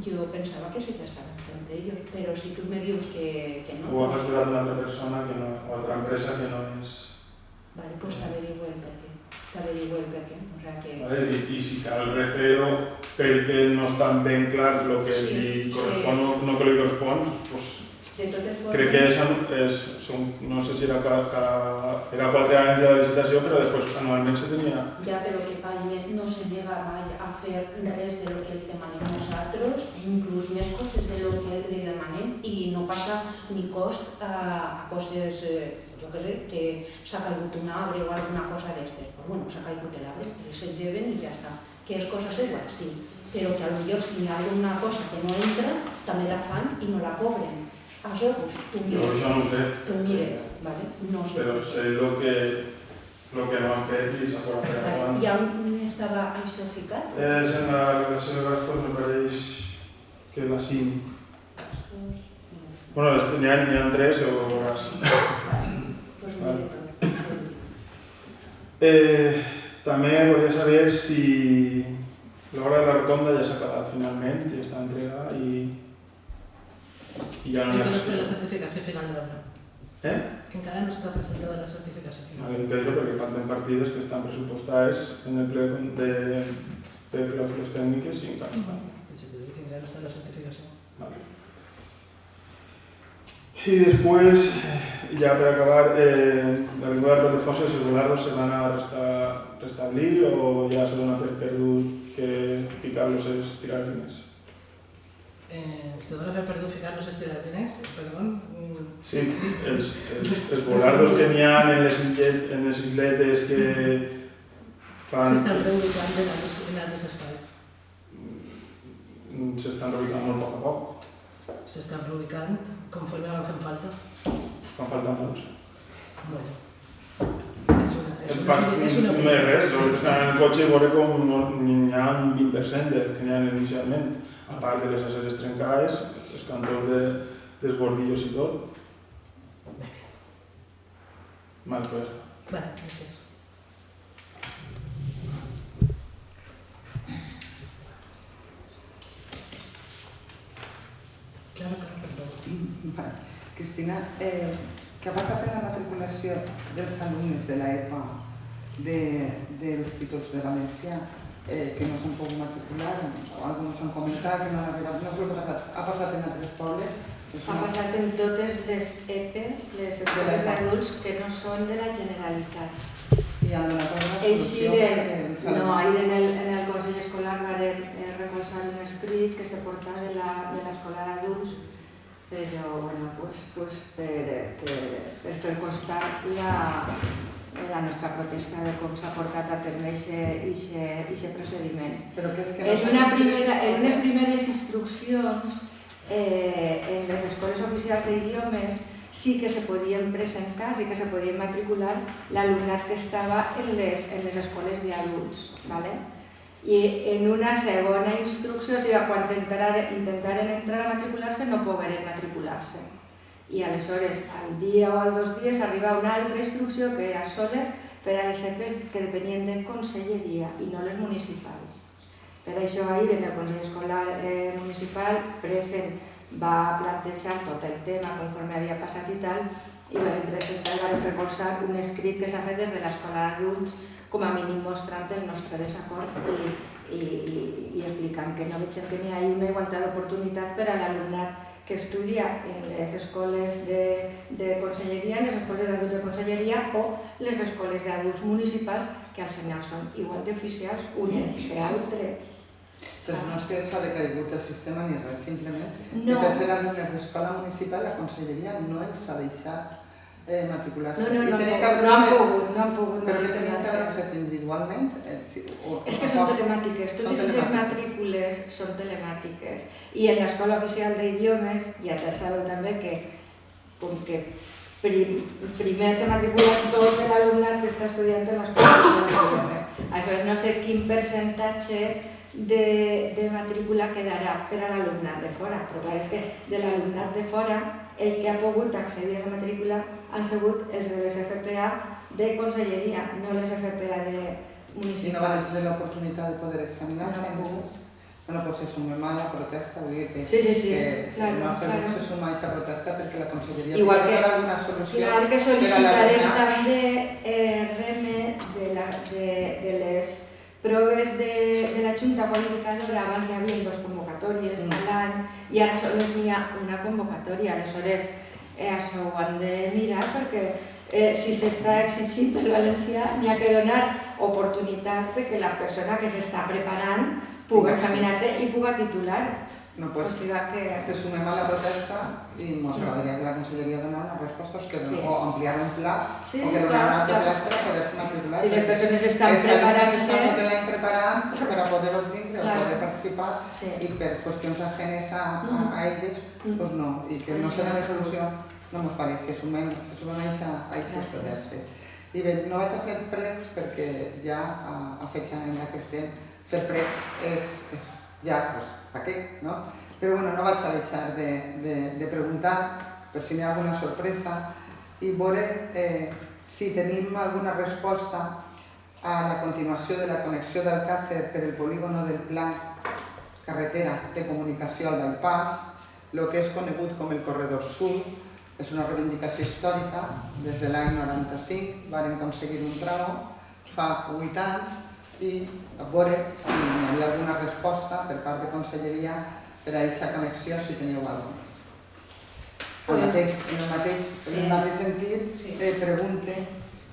jo pensava que sí que estaven fent. frente a ello. Pero si tú me dices que no... O a gestionar una otra persona, que no, o otra empresa que no es... Vale, pues t'averiguo el per què. T'averiguo el per què. O sea que... Vale, i si cal refer-ho perquè no estan ben clars el que li correspon o no que li correspon, doncs crec que no sé si era cada 4 anys de la licitació, però després anualment se tenia... Ja, però que Palmet no se nega mai a fer res de lo que li demanem nosaltres, inclús més coses de lo que li demanem, i no passa ni cost a coses, jo què sé, que s'ha caigut un arbre o alguna cosa d'estes. Però bueno, s'ha caigut l'arbre, se'l lleven i ja està. Que és cosa seva, sí, però que potser si hi ha alguna cosa que no entra, també la fan i no la cobren. Això, doncs, tu mires. Jo això no ho sé. Tu mires, vale? No sé. Però sé el que no han fet i s'ha pogut fer abans. I on estava això ficat? És en la relació de gastos, me pareix que la 5. Bueno, n'hi ha 3 o la 5. També volia saber si l'obra de la rotonda ja s'ha acabat finalment, ja està entregada i ja no hi ha... I que no està la certificació final de l'obra. Que encara no està presentada la certificació final. A ver, perquè falten partides que estan pressupostades en el ple de clàusules tècniques i encara estan. Que encara no està la certificació. Vale. I després, ja per acabar, la lengua de fòssils i els volardos se van a restablir o ja se dona per perdut que ficar-los és tirar diners? Se dona per perdut ficar-los és tirar diners? Perdó? Sí, els volardos que n'hi ha en les isletes que fan... S'estan reubicant en altres espais. S'estan reubicant molt poc a poc. S'estan reubicant conforme van fent falta. Fan falta molts. Bueno. És una no és res, en el cotxe veure com n'hi ha un 20% del que n'hi ha inicialment, a part de les aceres trencades, els cantons dels bordillos i tot. Mal, pues. Vale, gràcies. Claro, perdó. Cristina, què ha passat en la matriculació dels alumnes de l'EPA dels instituts de València que no s'han pogut matricular o alguns han comentat que no han arribat? No sé el que ha passat. Ha passat en altres pobles? Ha passat en totes les EPEs, les escoles d'adults que no són de la Generalitat. I han donat alguna solució? No, ahir en el Consell Escolar vam recolzar un escrit que se porta de l'escola d'adults, però bueno, pues, per fer constar la nostra protesta de com s'ha portat a terme aquest procediment. En unes primeres instruccions, en les escoles oficials d'idiomes, sí que se podien presentar, sí que se podien matricular l'alumnat que estava en les escoles d'adults. I en una segona instrucció, o sigui, quan intentaren entrar a matricular-se, no pogueren matricular-se. I aleshores, al dia o als 2 dies, arriba una altra instrucció que era soles per a les EPEs que depenien de conselleria i no les municipals. Per això, ahir, en el Consell Escolar Municipal, present va plantejar tot el tema conforme havia passat i tal, i vam presentar, vam recolzar un escrit que s'ha fet des de l'escola d'adults, com a mínim mostrant el nostre desacord i explicant que no veiem que n'hi hagi una igualtat d'oportunitat per a l'alumnat que estudia en les escoles de conselleria, en les escoles d'adults de conselleria o les escoles d'adults municipals, que al final són igual d'oficials unes que altres. Doncs no és que s'ha decaigut el sistema ni res, simplement que per ser alumnes d'escola municipal la conselleria no els ha deixat matricular-se. No han pogut. Però què tenien que haver fet individualment? És que són telemàtiques, totes les matrícules són telemàtiques. I en l'escola oficial d'idiomes ja te sabeu també que com que primer se matricula tot l'alumnat que està estudiant en l'escola oficial d'idiomes. Aleshores no sé quin percentatge de matrícula quedarà per a l'alumnat de fora, però clar, és que de l'alumnat de fora el que ha pogut accedir a la matrícula han sigut els de les FPA de conselleria, no les FPA de municipals. I no van tenir l'oportunitat de poder examinar-se? No han pogut. bueno, pues se sumem a la protesta, vull dir que, claro, no se suma a aquesta protesta perquè la Conselleria igual té que, alguna solució. Igual que sol·licitarem també REME de les proves de la Junta Qualificadora. Abans hi havia 2 convocatòries a l'any i ara només n'hi ha una convocatòria. Aleshores, això ho han de mirar perquè si s'està exigint pel valencià n'hi ha que donar oportunitats que la persona que s'està preparant puga examinar-se i puga titular. No, pues, se sumem a la protesta i ens agradaria que la Conselleria donara unes respostes o ampliar un pla o que donara un altre pla per poder-se matricular. Si les persones estan preparant-se... Estan tot l'any preparant per a poder obtenir o poder participar i per qüestions ajenes a elles, pues no, i que no serà la solució, no ens pareix, se sumem a aquestes protestes. I bé, no vaig a fer pregs perquè ja a fetge en la que estem fer pregs és ja, per què, no? Però bueno, no vaig a deixar de preguntar per si hi ha alguna sorpresa i veure si tenim alguna resposta a la continuació de la connexió d'Alcàsser per el polígono del Pla, carretera de comunicació al bypass, el que és conegut com el Corredor Sud. És una reivindicació històrica, des de l'any 95 varen aconseguir un tramo, fa 8 anys, i a veure si hi havia alguna resposta per part de Conselleria per a aquesta connexió, si teníeu alguna cosa. En el mateix sentit, pregunte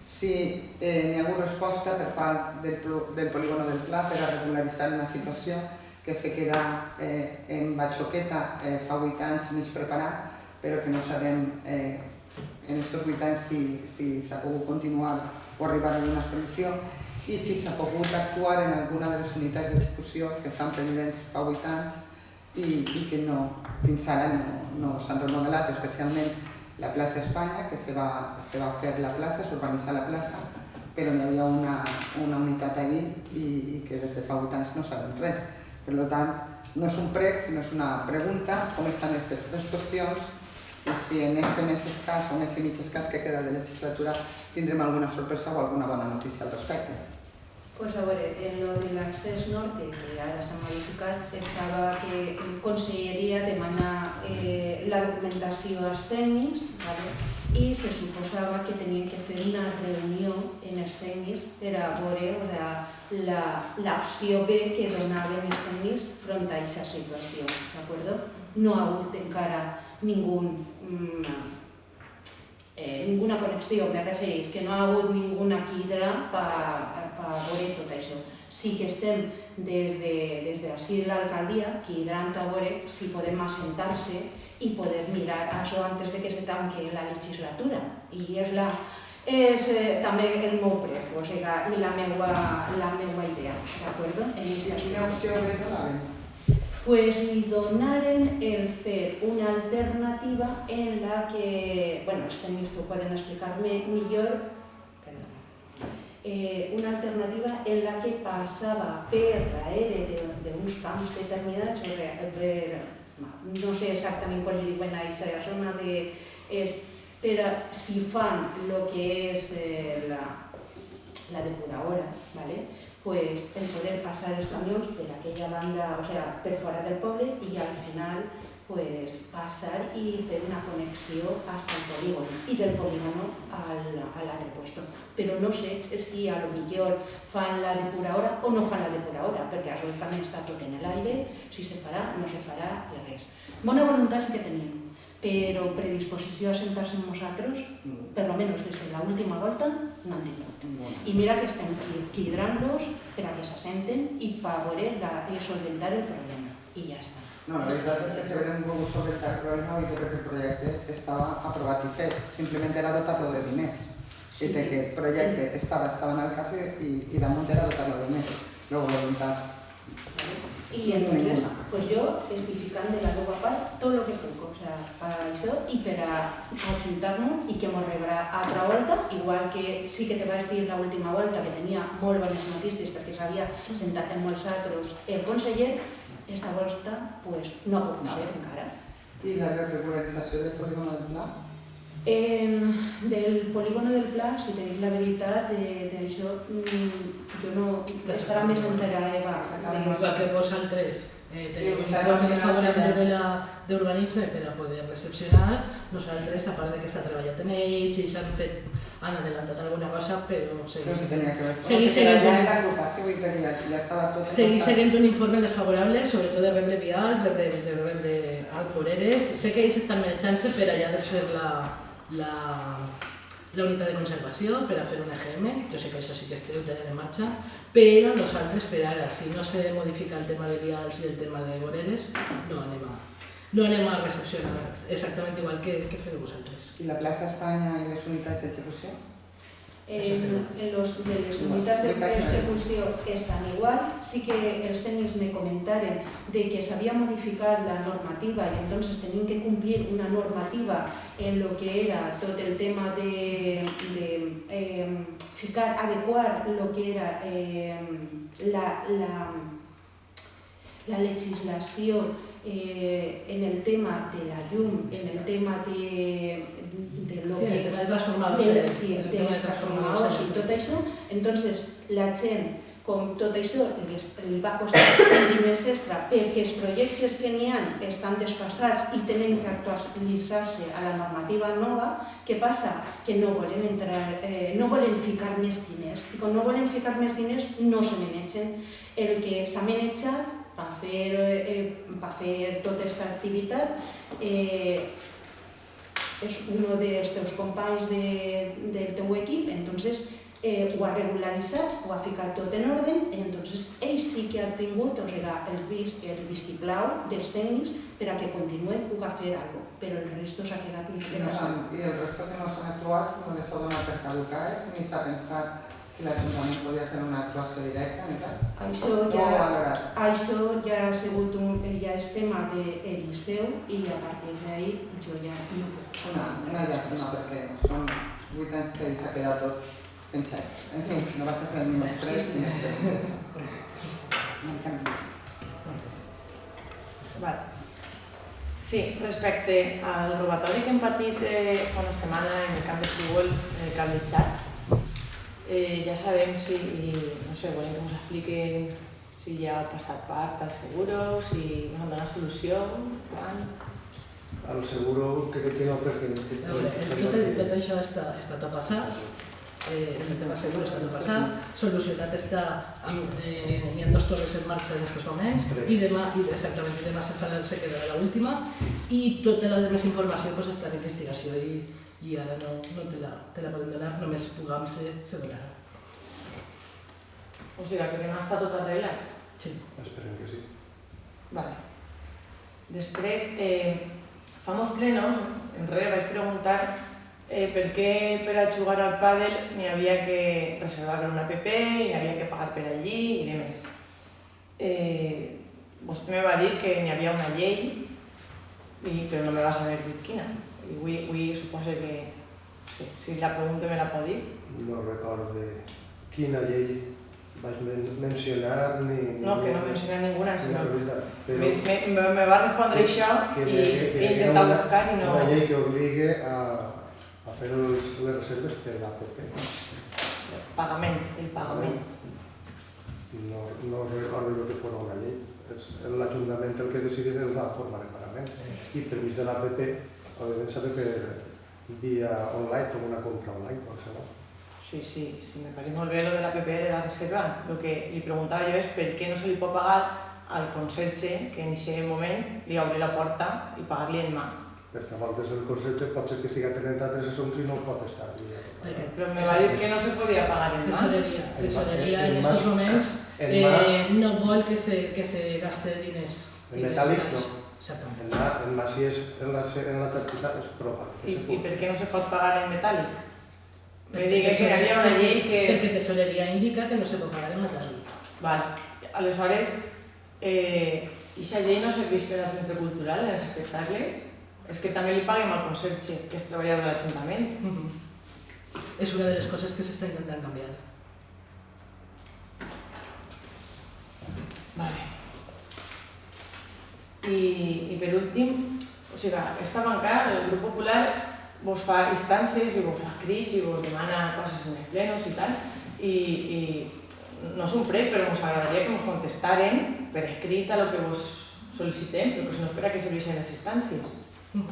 si hi ha hagut resposta per part del polígono del Pla per a regularitzar una situació que se queda en Batxoqueta fa 8 anys mig preparat, però que no sabem en aquests 8 anys si s'ha pogut continuar o arribar a una solució i si s'ha pogut actuar en alguna de les unitats d'execució que estan pendents fa 8 anys i que fins ara no s'han remodelat, especialment la plaça Espanya, que se va fer la plaça, s'urbanitzar la plaça, però n'hi havia una unitat ahí i que des de fa 8 anys no sabem res. Per tant, no és un prec, sinó és una pregunta, com estan aquestes 3 qüestions i si en este mes escàs o mes i mig escàs que queda de legislatura tindrem alguna sorpresa o alguna bona notícia al respecte. Pues a veure, en lo de l'accés norte, que ara s'ha modificat, estava que Conselleria demana la documentació als tècnics i se suposava que tenien que fer una reunió en els tècnics per a veure l'opció B que donaven els tècnics front a aquesta situació, d'acord? No ha hagut encara ninguna connexió, me refereix, que no ha hagut ninguna quidra per veure tot això. Sí que estem des d'ací de l'alcaldia quidrant a veure si podem assentar-se i poder mirar això antes de que se tanque la legislatura. I és també el meu prec, o sigui, i la meua idea, d'acord? Quina opció li donaven? Pues li donaren el fer una alternativa en la que, bueno, els tècnics ho poden explicar-me millor, una alternativa en la que passava per darrere d'uns camps determinats, no sé exactament quan li diuen a aquesta zona, però si fan el que és la depuradora, pues el poder passar els camions per aquella banda, o sigui, per fora del poble i al final passar i fer una connexió fins al polígono i del polígono a l'altre puesto. Però no sé si a lo millor fan la depuradora o no fan la depuradora, perquè això també està tot en l'aire, si se farà, no se farà, res. Bona voluntat sí que tenim, però predisposició a sentar-se amb nosaltres, per almenys des de l'última volta, no han tingut. I mira que estem quidrant-los per a que s'assenten i per veure i solventar el problema. I ja està. No, la veritat és que si haguem volgut solventar el problema, jo crec que el projecte estava aprovat i fet. Simplement era dotar-lo de diners. I que el projecte estava en el cas i damunt era dotar-lo de diners. La voluntat. I entonces, pues jo especificant de la meva part tot el que puc, o sea, per això i per a ajuntar-nos i que ens rebrà altra volta, igual que sí que te vaig dir l'última volta que tenia molt bones notícies perquè s'havia sentat amb molts altres el conseller, esta volta pues, no ha pogut ser encara. I la regularització del polígono del Pla? Del polígono del Pla, si te dic la veritat, d'això jo no estarà més entera Eva. Igual que vosaltres tenir un informe favorable d'urbanisme per a poder recepcionar. Nosaltres, a part que s'ha treballat en ells i han adelantat alguna cosa, però seguir seguint un informe desfavorable, sobretot de rebre vials, de rebre alcoreres. Sé que ells estan marxant-se per allà de fer la unitat de conservació per a fer un EGM, jo sé que això sí que ho tenen en marxa, però nosaltres per ara, si no se modifica el tema de vials i el tema de voreres, no anem a recepcionar exactament igual que feu vosaltres. I la plaça Espanya i les unitats d'execució? De les unitats d'execució estan igual, sí que els tècnics me comentaren de que s'havia modificat la normativa i entonces tenien que complir una normativa en lo que era tot el tema de adequar lo que era la legislació en el tema de la llum, en el tema de les transformadors i tot això. Entonces, la gent, com tot això li va costar diners extra perquè els projectes que n'hi ha estan desfasats i tenen que actualitzar-se a la normativa nova, què passa? Que no volen ficar més diners. I quan no volen ficar més diners, no se manegen. El que s'ha manejat per fer tota aquesta activitat és un dels teus companys del teu equip, entonces ho ha regularitzat, ho ha ficat tot en ordre, entonces ell sí que ha tingut el vistiplau dels tècnics per a que continuem a fer alguna cosa, però el resto s'ha quedat un I el resto que no s'han actuat no les ha donat per caducades ni s'ha pensat que l'Ajuntament podia fer una actuació directa ni res? Això ja ha sigut ja és tema del Liceu i a partir d'ahí jo ja no puc. Una llàstima perquè són 8 anys que s'ha quedat tot pensat. En fi, no vaig a fer ni més 3 ni més 3. Sí, respecte al robatori que hem patit fa una setmana en el camp de futbol, en el camp de Xat, ja sabem si, no sé, volem que ens expliquen si ja ha passat part al seguro, si ens han donat solució, quan... Al seguro crec que no, perquè... Tot això està tot passat, el tema seguro està tot passat, solucionat està, hi ha 2 torres en marxa en aquests moments i demà se quedarà l'última i tota la demés informació està en investigació i ara no te la podem donar, només pugam-se donarà. O sigui, que demà està tot arreglat? Sí. Esperem que sí. Vale. Després, fa molts plenos, enrere vaig preguntar per què per a jugar al pàdel n'hi havia que reservar per una app, n'hi havia que pagar per allí i demés. Vostè me va dir que n'hi havia una llei, però no me va saber dir quina. I avui suposo que, si la pregunta me la pot dir. No recordo quina llei vaig mencionar ni... No, que no menciona ninguna, sinó... Me va respondre això i he intentat buscar i no... Una llei que obliga a fer les reserves per l'app. El pagament. No recordo jo que fos una llei. És l'Ajuntament el que decideix la forma de pagament. I per mig de l'app, òbviament s'ha de fer via online, com una compra online, qualsevol. Sí, me pareix molt bé lo de l'app de la reserva. El que li preguntava jo és per què no se li pot pagar al conserge que en aquest moment li obri la porta i pagar-li en mà. Perquè a voltes el conserge pot ser que estigui tenint altres assumptes i no pot estar. Però me va dir que no se podia pagar en mà. Tesoreria en aquests moments no vol que se gaste diners. En metàl·lic no. Exactament. En mà si és en la targeta és prova. I per què no se pot pagar en metàl·lic? Me digué que hi havia una llei que... Perquè tesoreria indica que no se pot pagar en metàl·lic. Vale. Aleshores, aquesta llei no serveix per al centre cultural, als espectacles? És que també li paguem al conserge, que és treballador de l'Ajuntament. És una de les coses que s'està intentant canviar. Vale. I per últim, o sigui, aquesta bancada, el grup popular, vos fa instàncies i vos fa crits i vos demana coses en els plenos i tal, i no és un prec, però ens agradaria que ens contestaren per escrit a lo que vos sol·licitem, però que si no espera que serveixin les instàncies.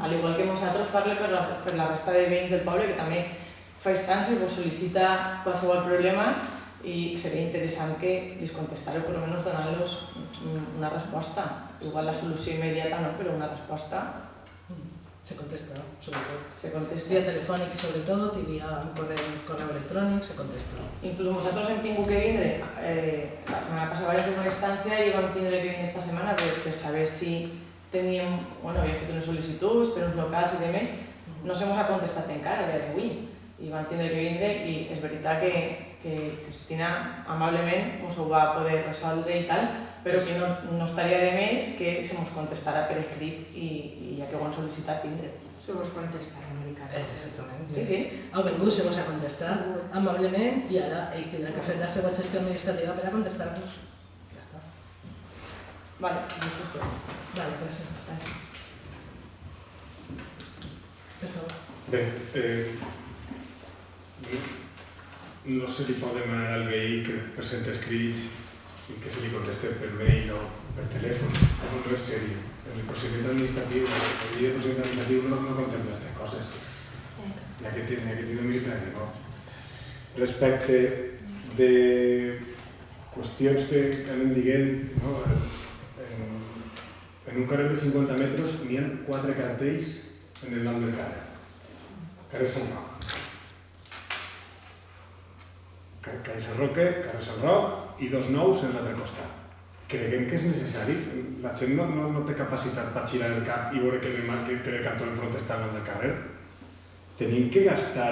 Al igual que nosaltres parle per la resta de veïns del poble, que també fa instàncies, vos sol·licita qualsevol problema i seria interessant que les contestareu, per almenys donant-los una resposta. Igual la solució immediata no, però una resposta. Se contesta, sobretot. Se contesta. Via telefònic, sobretot, i via correu electrònic, se contesta. Inclús nosaltres hem tingut que vindre, la setmana passada vam fer una instància i vam tindre que vindre esta setmana per saber si teníem, bueno, havíem fet unes sol·licituds per uns locals i demés. No se mos ha contestat encara, a dia d'avui, i vam tindre que vindre i és veritat que Cristina amablement ens ho va poder resoldre i tal, però que no estaria de més que se mos contestara per escrit i ja que ho han sol·licitat vindre. Se vos contestarà, Maricana. Exactament. Sí, sí. Heu vingut, se vos ha contestat amablement i ara ells tindran que fer la seva gestió administrativa per a contestar-vos. Ja està. Vale, això és tot. Vale, gràcies. Per favor. Bé, no se li pot demanar al veí que presenti escrits i que se li conteste per mail o per telèfon. No és seriós. El procediment administratiu, el llei de procediment administratiu no contempla aquestes coses. Ja que tiene militari, no? Respecte de qüestions que anem dient, no? En un carrer de 50 metres n'hi ha 4 cartells en el nom del carrer. Carrer Sant Roc. Carrer Sant Roque, carrer Sant Roc i 2 nous en l'altre costat. Creguem que és necessari? La gent no té capacitat per girar el cap i veure que el cantó enfront està al nom del carrer? Tenim que gastar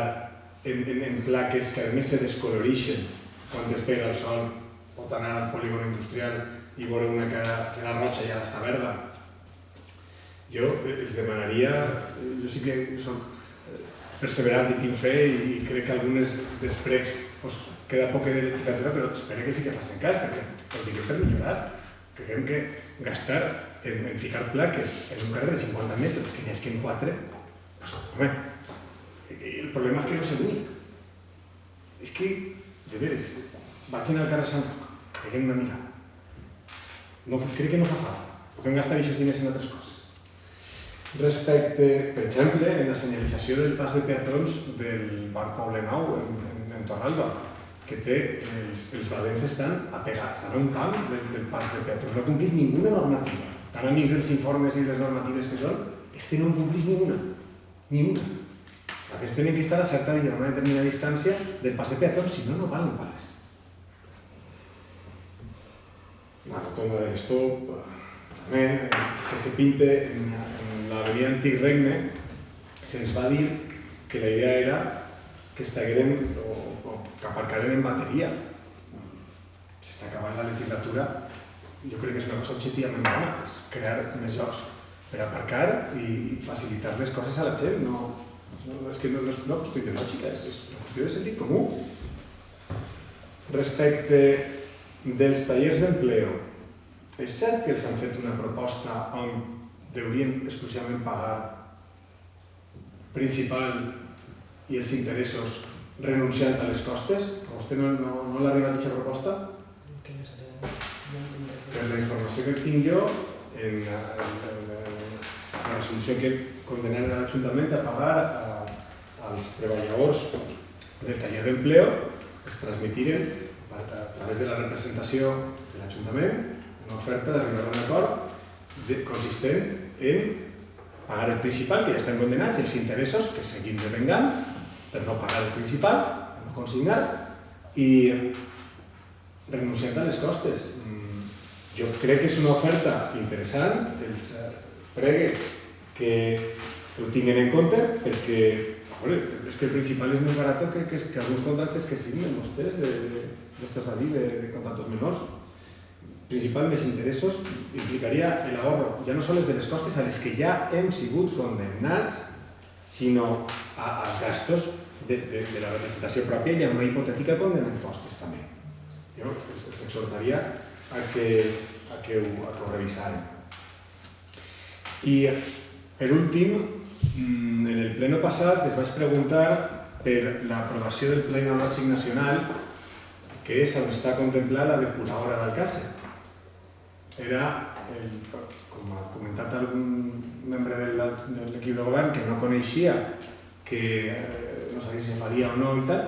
en plaques que a més se descoloreixen quan despega el sol, pot anar al polígon industrial i veure una que era roja i ara està verda. Jo els demanaria, jo sí que soc perseverant i tinc fe i crec que algunes dels pregs queda poca de legislatura, però espero que sí que facin cas, perquè ho diguem per millorar. Creiem que gastar en ficar plaques en un carrer de 50 metres, que n'hi ha en 4, doncs, home, el problema és que no és l'únic. És que, de veres, vaig anar al carrer Sant Roc, peguem una mirada. Crec que no fa falta. Podem gastar aquests diners en altres coses. Respecte, per exemple, en la senyalització del pas de peatons del bar Poble Nou en Torralba, que té, els badens estan apegats, estan a un pam del pas de peatons, no complís ninguna normativa. Tan amics dels informes i les normatives que són, este no en complís ninguna. Els badens tenen que estar a certa i a una determinada distància del pas de peatons, si no, no valen per res. La rotonda de l'Estop, també, que se pinte en l'avenida Antic Regne, se'ns va dir que la idea era que estaguérem o que aparcarem en bateria. S'està acabant la legislatura, jo crec que és una cosa objectivament bona, és crear més llocs per aparcar i facilitar les coses a la gent. És que no és una qüestió ideològica, és una qüestió de sentit comú. Respecte dels tallers d'empleo, és cert que els han fet una proposta on deurien exclusivament pagar principal i els interessos renunciant a les costes? A vostè no l'ha arribat aquesta proposta? Per la informació que tinc jo, en la resolució que condenaren a l'Ajuntament a pagar als treballadors del taller d'empleo, es transmitiren a través de la representació de l'Ajuntament una oferta d'arribar a un acord consistent en pagar el principal, que ja estan condenats, i els interessos que seguim devengant per no pagar el principal, per no consignar, i renunciant a les costes. Jo crec que és una oferta interessant, els pregue que ho tinguin en compte, perquè és que el principal és més barat que alguns contractes que siguen vostès d'estos d'allí, de contractes menors. Principal més interessos implicaria l'ahorro, ja no sols de les costes a les que ja hem sigut condemnats, sinó als gastos de la representació pròpia i a una hipotètica condemna en costes també. Jo els exhortaria a que ho revisaren. I per últim, en el pleno passat es vaig preguntar per l'aprovació del Pla Hidrològic Nacional que és on està contemplada la depuradora d'Alcàsser. Era, com ha comentat algun membre de l'equip de govern que no coneixia, que no sabia si se faria o no i tal,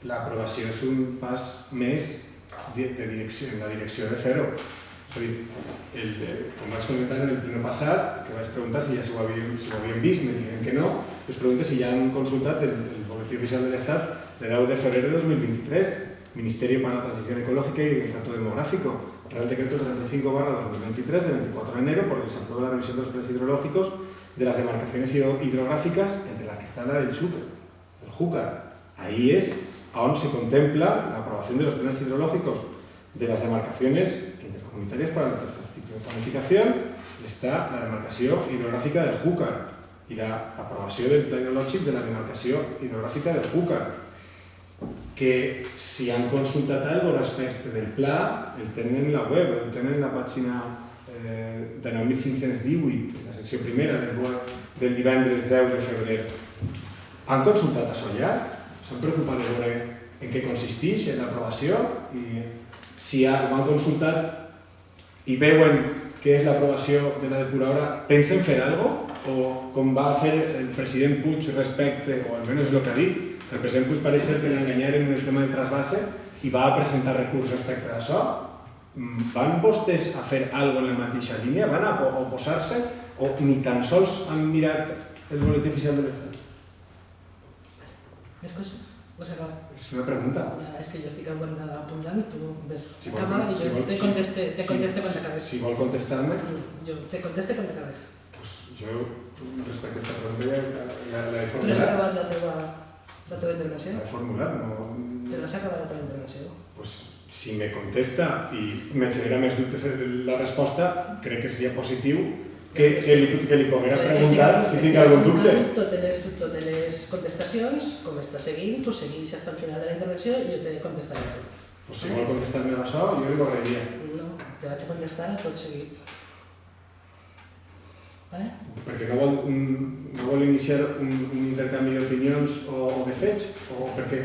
l'aprovació és un pas més en la direcció de fer-ho. És a dir, com vaig comentar en el primer passat, que vaig preguntar si ja ho havien vist, me diuen que no, us pregunto si ja han consultat el Boletí Oficial de l'Estat de 10 de febrero de 2023, Ministerio para la Transición Ecológica y el Reto Demográfico, Real Decreto 35/2023 de 24 de enero, por el que se aprueba la revisión de los planes hidrológicos de las demarcaciones hidrográficas, entre la que está la del Xúquer, el Júcar. Ahí es on se contempla la aprobación de los planes hidrológicos de las demarcaciones intercomunitarias para el tercer ciclo de planificación. Está la demarcación hidrográfica del Júcar y la aprobación del Pla hidrològic de la demarcación hidrográfica del Júcar. Que si han consultat algo respecte del pla, el tenen en la web, el tenen en la pàgina de 9.518, la secció primera del divendres 10 de febrer. Han consultat això ja? S'han preocupat de veure en què consisteix l'aprovació? I si ho han consultat i veuen què és l'aprovació de la depuradora, pensen fer alguna cosa? O com va fer el president Puig respecte, o almenys és el que ha dit, el president Puig pareix ser que l'enganyaren en el tema del trasbase i va presentar recurs respecte d'això. Van vostès a fer alguna cosa en la mateixa línia? Van a oposar-se? O ni tan sols han mirat el Boletí Oficial de l'Estat? Més coses? Ho has acabat? És una pregunta. És que jo estic apuntant i tu ves acaba i jo te conteste quan t'acabes. Si vol contestar-me... Jo te conteste quan t'acabes. Jo, respecte a aquesta pregunta, ja l'he formulat. Tu l'has acabat la teva intervenció? L'he formulat, no... Te l'has acabat la teva intervenció? Pues, si me contesta i me genera més dubtes la resposta, crec que seria positiu que li poguera preguntar si tinc algun dubte. Totes les contestacions, com està seguint, tu segueix fins al final de la intervenció i jo te contestaré. Pues si vol contestar-me d'això, jo li ho agrairia. No, te vaig a contestar tot seguit. Perquè no vol iniciar un intercanvi d'opinions o de fets? O per què?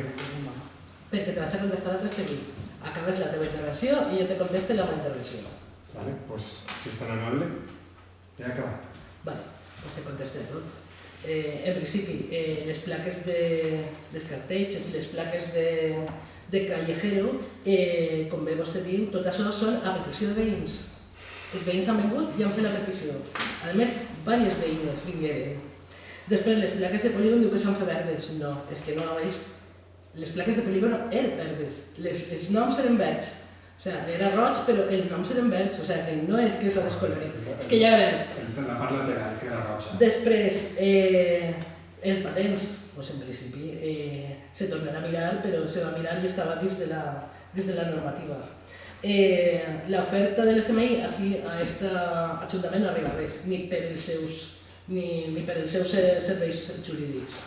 Perquè te vaig a contestar a tot seguit. Acabes la teva intervenció i jo te conteste la meva intervenció. Vale, doncs si és tan amable, ja he acabat. Vale, doncs te contesté tot. En principi, les plaques dels cartells, les plaques de callejero, com bé vostè diu, tot això són a petició de veïns. Els veïns han vingut i han fet la petició. A més, diverses veïnes vingueren. Després, les plaques de polígon diu que s'han fet verdes. No, és que no ho veus. Les plaques de polígon eren verdes. Els noms eren verds. O sigui, era roig, però els noms eren verds. O sigui, que no és que s'ha descolorit. És que ja era verd. La part lateral, que era roja. Després, els patents, doncs en principi, se tornarà a mirar, però se va mirar i estava dins de la normativa. L'oferta de l'SMI a aquest ajuntament no arriba res, ni per els seus serveis jurídics.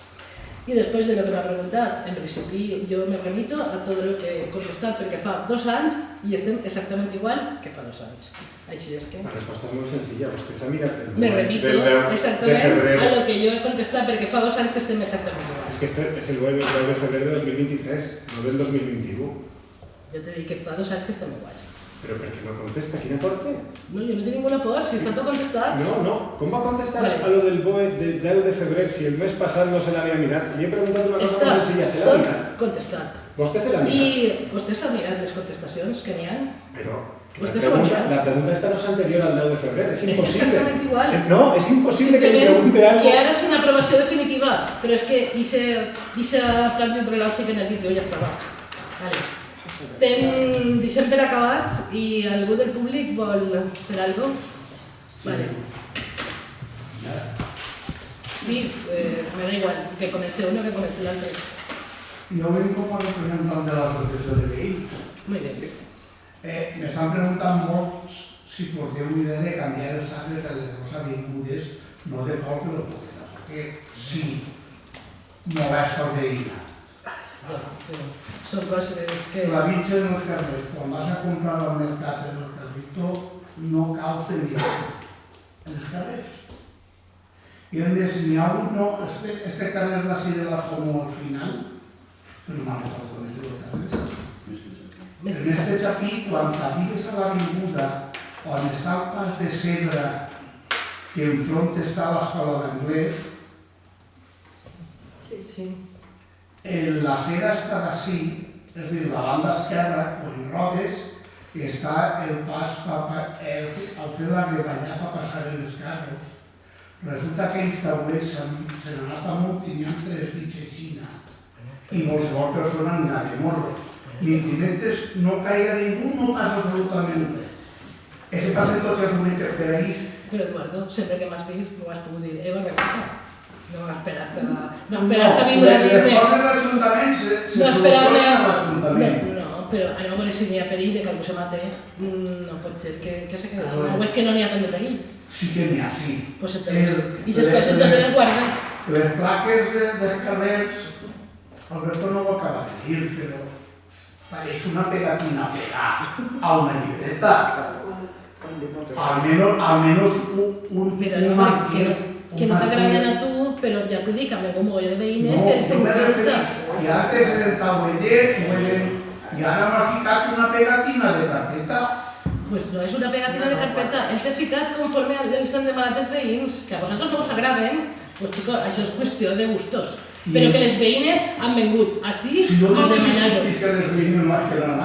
I després de lo que m'ha preguntat, en principi jo me remito a tot el que he contestat perquè fa 2 anys i estem exactament igual que fa 2 anys. Així és que... La resposta és molt senzilla, vostè s'ha mirat el me remito exactament a lo que jo he contestat perquè fa 2 anys que estem exactament igual. És que este és el web del 10 de febrer de 2023, no del 2021. Ja t'he dit que fa 2 anys que estem igual. Però per què no contesta? Quina por té? No, jo no tinc ninguna por, si està tot contestat. No. Com va contestar a lo del BOE del 10 de febrer si el mes passat no se l'havia mirat? Li he preguntat una cosa molt senzilla, se l'ha mirat? Està contestat. Vostè se l'ha mirat? I vostè s'ha mirat les contestacions que n'hi ha? Però la pregunta esta no és anterior al 10 de febrer, és impossible. És exactament igual. No, és impossible que li pregunte algo. Que ara és una aprovació definitiva, però és que ixa plan hidrològic en el vídeo ja estava. Vale. Deixem per acabat i algú del públic vol fer alguna cosa? Vale. Sí, me da igual, que comenci uno que comenci l'altre. Yo vengo como representante de la Asociación de Veïns. Muy bien. Me están preguntando molt si porteu idea de canviar els arbres de les avingudes, no de cop però perquè sí, no va ser veïna. Són coses que... La vitja en el carrer, quan vas a comprar al mercat del carrito, no caus en els carrers. I a més, n'hi ha un, no, este carrer d'ací de la Somo al final, però no m'ha recordat més de los carrers. En este xapí, quan arribes a l'avinguda, on està el pas de Segre, que enfront està l'escola d'anglès, la cera està d'ací, és a dir, la banda esquerra, o en rodes, està el pas, al fer la reballada per passar els carros. Resulta que ells taulers se n'han anat amunt i n'hi ha 3 dits aixina. I qualsevol persona anirà de morros. L'intimentes no caia ningú, no passa absolutament res. És que passen tots els moments per ahí. Però Eduardo, sempre que m'has vist, m'ho has pogut dir, regresa. No esperar-te a vindre a dir-me... Les coses de l'Ajuntament se solucionen a l'Ajuntament. No, però a veure si n'hi ha perill de que algú se mate, no pot ser que se quedi així. O és que no n'hi ha tant de perill. Sí que n'hi ha, sí. Pues entonces, i les coses no les guardes. Les plaques de carrers, Alberto no ho acaba de dir, però pareix una pegatina pegada a una llibreta. Almenys un marquet. Que no t'agraden a tu, però ja t'he dit que amb el mogolló de veïnes que els encantes. I ara tens en el tauleller, i ara m'ha ficat una pegatina de carpeta. Pues no és una pegatina de carpeta, ells he ficat conforme els han demanat els veïns, que a vosaltres no us agraden, pues xicos, això és qüestió de gustos. Però que les veïnes han vengut així a demanar-ho.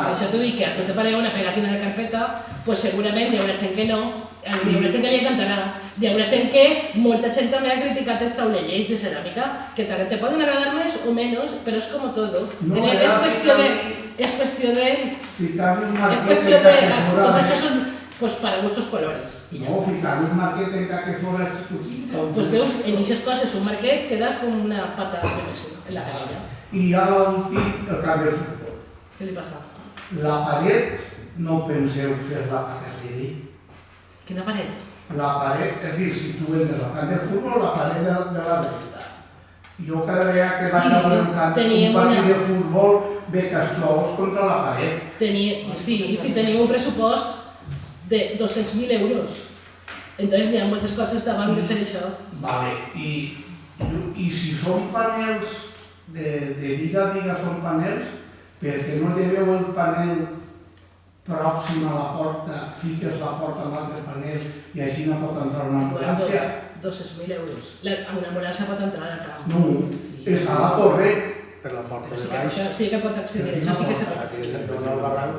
Això t'ho dic, que a tu te parega una pegatina de carpeta, pues segurament hi haurà gent que no, hi haurà gent que li encantarà. Hi haurà gent que, molta gent també ha criticat els taulells de ceràmica, que te poden agradar més o menys, però és com tot. És qüestió de... Tot això són para gustos colores. No, ficar un marquet que fora discutit. Pues veus, en aquestes coses un marquet queda com una pata de mesura en la canella. I ja l'últim, el camp de futbol. Què li passa? La paret, no penseu fer-la per darrere. Quina paret? La paret, és a dir, si tu entres al camp de futbol, la paret de la dreta. Jo cada vegada que vaig a veure un partit de futbol, veig els xous contra la paret. Sí, tenim un pressupost de 200.000 euros. Entonces hi ha moltes coses davant de fer això. Vale, i si són panels, de viga a viga són panels, perquè no lleveu el panel pròxim a la porta, fiques la porta a l'altre panel i així no pot entrar una ambulància? 200.000 euros. Amb una ambulància pot entrar a la camp. No, és a la torre. Per la porta de baix. Sí que pot accedir, això sí que se pot accedir. Al barranc,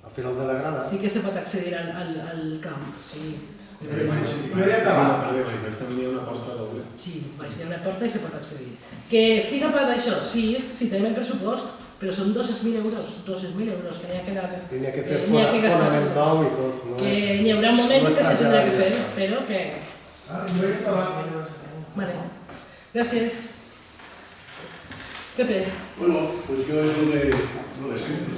al final de la grada. Sí que se pot accedir al camp, sí. No hi ha acabat. Baix també hi ha una porta doble. Sí, baix hi ha una porta i se pot accedir. Que estigui a part d'això, sí, tenim el pressupost, però són 200.000 euros, 200.000 euros que n'hi ha que anar... N'hi ha que fer fonament nou i tot. Que n'hi haurà un moment que se tindrà que fer, però que... Jo he acabat. Vale, gràcies. Pepe. Bueno, pues yo es lo de siempre.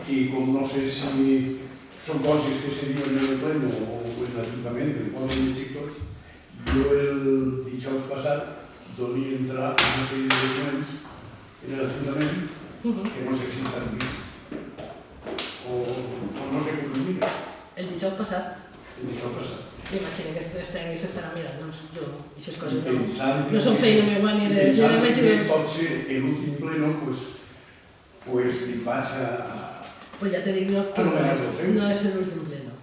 Y como no sé si son cosas que se diuen en el pleno o en l'Ajuntament, en qualsevol de xicots, jo el dijous passat donia entrar una sèrie de documents en l'Ajuntament que no sé si estan vist o no sé com ho mira. El dijous passat? El dijous passat. M'imagino que els tècnics estaran mirant, doncs jo, aquestes coses no són feina meva ni de... Pot ser l'últim pleno, pues dic, vaig a... Pues ja te dic, no és l'últim pleno.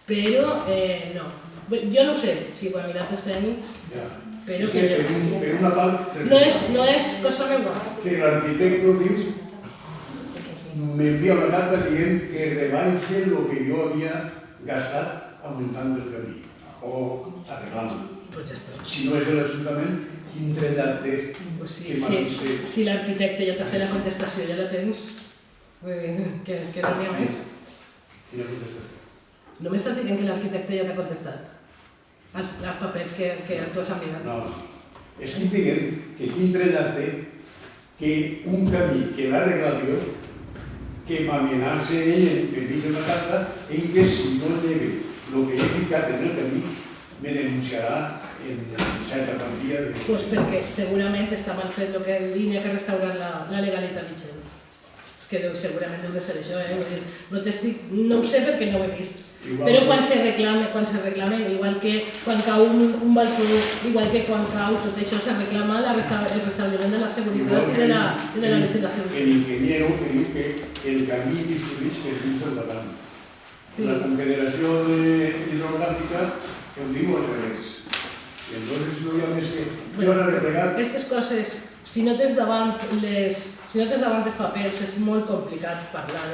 Però, no. Jo no ho sé si ho han mirat els tècnics, però que... Per una part... No és cosa meva. Que l'arquitecto diu, m'envia una carta dient que rebaixi el que jo havia gastat augmentant el camí o arreglant-lo. Si no és l'Ajuntament, quin trellat té que m'avise? Si l'arquitecte ja t'ha fet la contestació, ja la tens, que és que no n'hi ha més. Quina contestació? No m'estàs dient que l'arquitecte ja t'ha contestat els papers que tu has enviat? No, estic dient que quin trellat té que un camí que l'ha arreglat jo, que m'amenaça ell, m'envia una carta en què si no lleve el que he ficat en el camí me denunciarà en certa quantia de... Pues perquè segurament està mal fet el que n'hi ha que restaurar la legalitat vigent. És que segurament deu de ser això, no ho sé perquè no ho he vist. Però quan se reclama, igual que quan cau un balcó, igual que quan cau tot això, se reclama el restabliment de la seguretat i de la legislació. L'ingeniero que diu que el camí discurreix per dins del davant. La Confederació Hidrogràfica ho diu al revés. I entonces no hi ha més que... Aquestes coses, si no tens davant els papers, és molt complicat parlar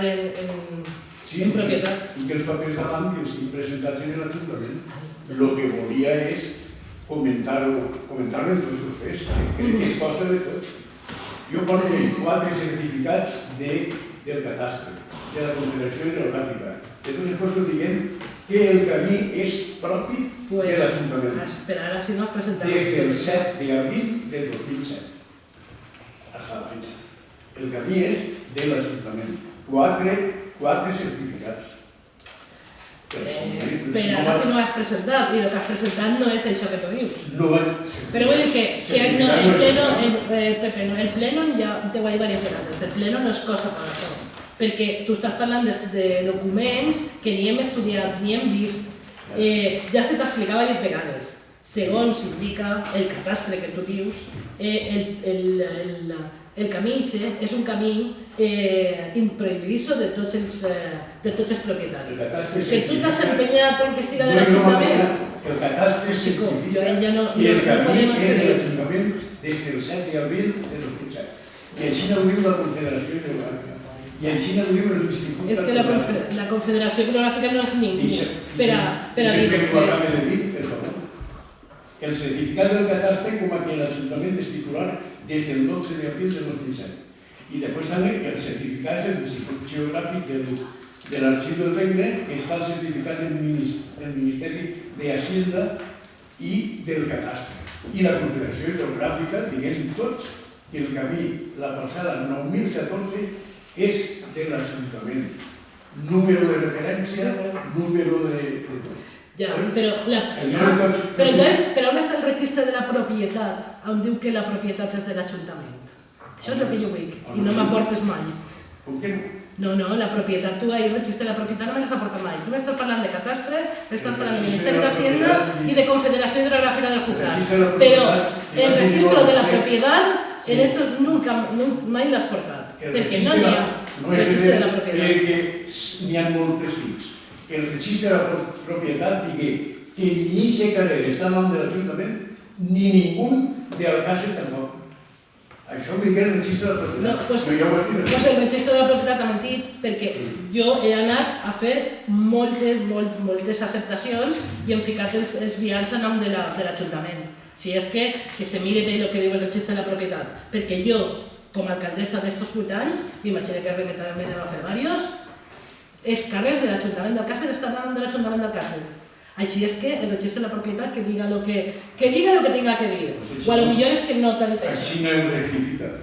en propietat. I que els papers davant que els tinc presentats en l'Ajuntament. El que volia és comentar-ho amb tots vostès. Crec que és cosa de tots. Jo porto 4 certificats del catastre, de la Confederació Hidrogràfica. Entonces, poso dient que el camí és propi de l'Ajuntament. Espera, ara si no has presentat... Des del 7 d'abril del 2007. Hasta la fecha. El camí és de l'Ajuntament. 4 certificats. Però ara si no has presentat, i el que has presentat no és això que tu dius. No vaig... Però vull dir que el pleno ja te ho he dit diverses vegades, el pleno no és cosa per això. Perquè tu estàs parlant de documents que ni hem estudiat ni hem vist. Ja se t'explicava diverses vegades. Segons indica el catastre que tu dius, el camí és un camí improhibidisso de tots els propietaris. Que tu t'has empenyat en que estiga de l'Ajuntament. El catastre certifica que el camí és de l'Ajuntament des del 7 d'abril de 2007. I així no ho diu la Confederació Hidrogràfica. I així no ho diu l'Institut... És que la Confederació Hidrogràfica no és ningú per a dir per favor. El certificat del catastre com a que l'Ajuntament és titular des del 12 d'abril del 2007. I després també els certificats de l'Institut Geogràfic de l'Arxiu del Regne, està el certificat del Ministeri de Hacienda i del Catastre. I la Confederació Hidrogràfica, diguem tots, que el camí, la parcel·la 9014, és de l'Ajuntament. Número de referència, número de tot. Ja, però on està el registre de la propietat, on diu que la propietat és de l'Ajuntament? Això és el que jo vull, i no m'aportes mai. Com que no? No, la propietat, tu ahir el registre de la propietat no me l'has aportat mai. Tu m'estàs parlant de catastre, m'estàs parlant del Ministeri d'Hacienda i de Confederació Hidrogràfica del Júcar. Però el registre de la propietat, en esto mai l'has portat, perquè no n'hi ha registre de la propietat. Perquè n'hi ha moltes dins. El registre de la propietat digui que ni aquest carrer està en nom de l'Ajuntament ni ningú d'Alcàsser tampoc. Això ho dic el registre de la propietat. Doncs el registre de la propietat ha mentit perquè jo he anat a fer moltes acceptacions i hem ficat els vials a nom de l'Ajuntament. Si és que se mire bé el que diu el registre de la propietat. Perquè jo, com a alcaldessa d'estos 8 anys, m'imagino que també va fer diversos, els carrers de l'Ajuntament d'Alcàsser estan a nom de l'Ajuntament d'Alcàsser. Així és que el registre de la propietat que diga lo que tenga que dir. O a lo millor és que no t'ha dit això. Així no heu rectificat.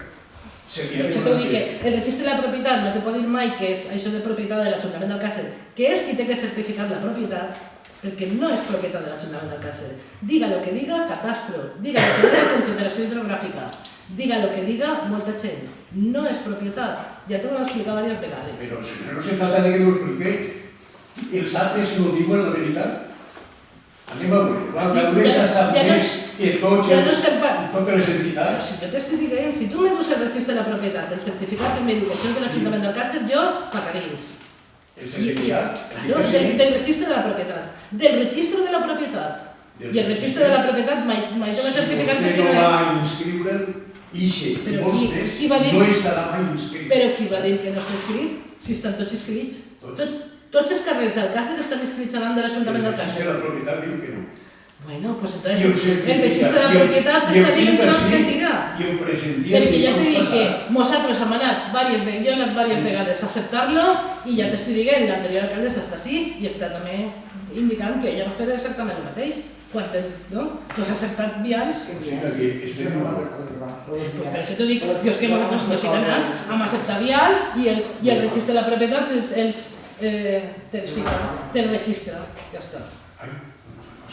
Això t'ho dic que el registre de la propietat no te pot dir mai que és això de propietat de l'Ajuntament d'Alcàsser, que és qui té que certificar la propietat, perquè no és propietat de l'Ajuntament d'Alcàsser. Diga lo que diga Catastro, diga lo que diga Confederació Hidrogràfica, diga lo que diga molta gent. No és propietat. Ja t'ho vam explicar diverses vegades. Però no se trata de que m'ho expliqué. Els altres no diuen la veritat. Anem a veure. L'alcaldessa sap més que totes les entitats. Si jo t'estic dient, si tu me dus el registre de la propietat, el certificat que me diu que això és de l'Ajuntament d'Alcàsser, jo pagaries. El certificat? Del registre de la propietat. Del registre de la propietat. I el registre de la propietat mai té un certificat perquè no és. Si vostè no va inscriure'l, i molts més, no estarà mai inscrit. Però qui va dir que no està inscrit? Si estan tots inscrits. Tots els carrers d'Alcàsser estan inscrits a nom de l'Ajuntament d'Alcàsser. El registre de la propietat diu que no. Bueno, pues entonces el registre de la propietat t'està dient que no és mentira. Perquè ja t'he dit que nosaltres hem anat diverses vegades a acceptar-lo i ja t'estic dient, l'anterior alcaldessa està així i està també indicant que ella va fer exactament el mateix. Quan tu has acceptat vials... Per això t'ho dic, jo és que nosaltres no s'hi anat, hem acceptat vials i el registre de la propietat te'ls registra, ja està.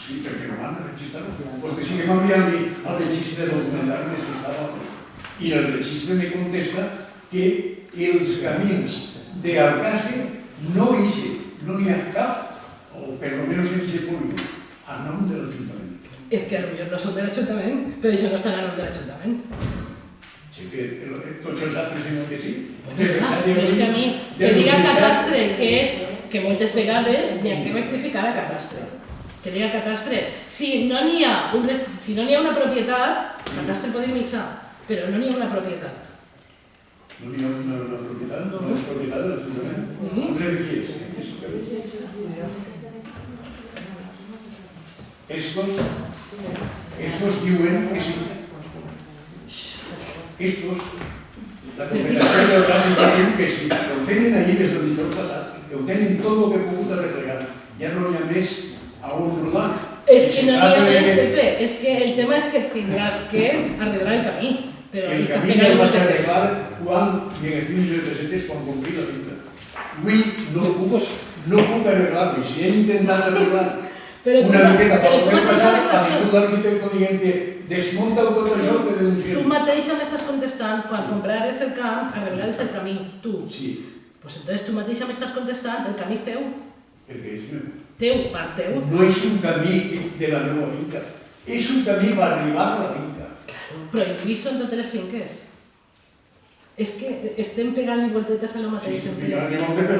Sí, perquè no van registrar-ho. Vostè sí que m'envia a mi el registre documental que necessitava. I el registre me contesta que els camins d'Alcàsser no n'hi ha cap, o per almenys en aquest polígon, a nom de l'Ajuntament. És que potser no són de l'Ajuntament, però això no està a nom de l'Ajuntament. Sí, que tots els altres diuen que sí. Però és que a mi, que diga catastre, que és que moltes vegades n'hi ha que rectificar a catastre. Que diga catastre. Si no n'hi ha una propietat, catastre podem missar, però no n'hi ha una propietat. No n'hi ha una propietat? No és propietat de l'Ajuntament? Hombre, de qui és? Estos diuen que sí. Estos, la Confederació Geogràfica diu que sí. Ho tenen allí des del dijous passat. Ho tenen tot el que he pogut arreglar. Ja no n'hi ha més a un rodant. És que no n'hi ha més, Pepe. És que el tema és que tindràs que arreglar el camí. El camí ja el vaig arreglar quan hi hagués 1.300.000 quan complir la finca. Avui no puc arreglar-lo. Si he intentat arreglar una miqueta per poder passar, ha vingut l'arquitecte dient que desmunta-ho tot això que denunciem. Tu mateix m'estàs contestant, quan comprares el camp, arreglares el camí, tu. Sí. Pues entonces tu mateix m'estàs contestant, el camí és teu. Perquè és meu. Teu, part teu. No és un camí de la meva finca, és un camí per arribar a la finca. Claro, però igual són totes les finques. És que estem pegant-li voltetes a lo mateix sempre. Sí, pegant-li voltetes,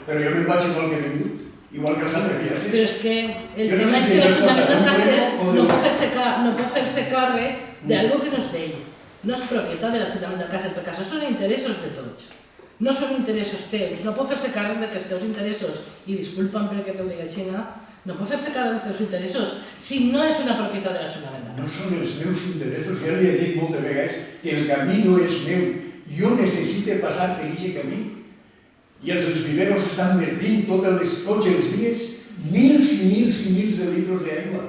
però jo me'n vaig igual que he vingut. Igual que els altres viatges. Però és que el tema és que l'Ajuntament d'Alcàsser no pot fer-se càrrec d'algo que no és d'ell. No és propietat de l'Ajuntament d'Alcàsser, perquè això són interessos de tots. No són interessos teus. No pot fer-se càrrec que els teus interessos, i disculpa'm perquè t'ho dic així, no pot fer-se càrrec dels teus interessos si no és una propietat de l'Ajuntament d'Alcàsser. No són els meus interessos, ja li he dit moltes vegades que el camí no és meu. Jo necessito passar per aquest camí. I els viveros estan vertint tots els dies mils i mils i mils de litros d'aigua.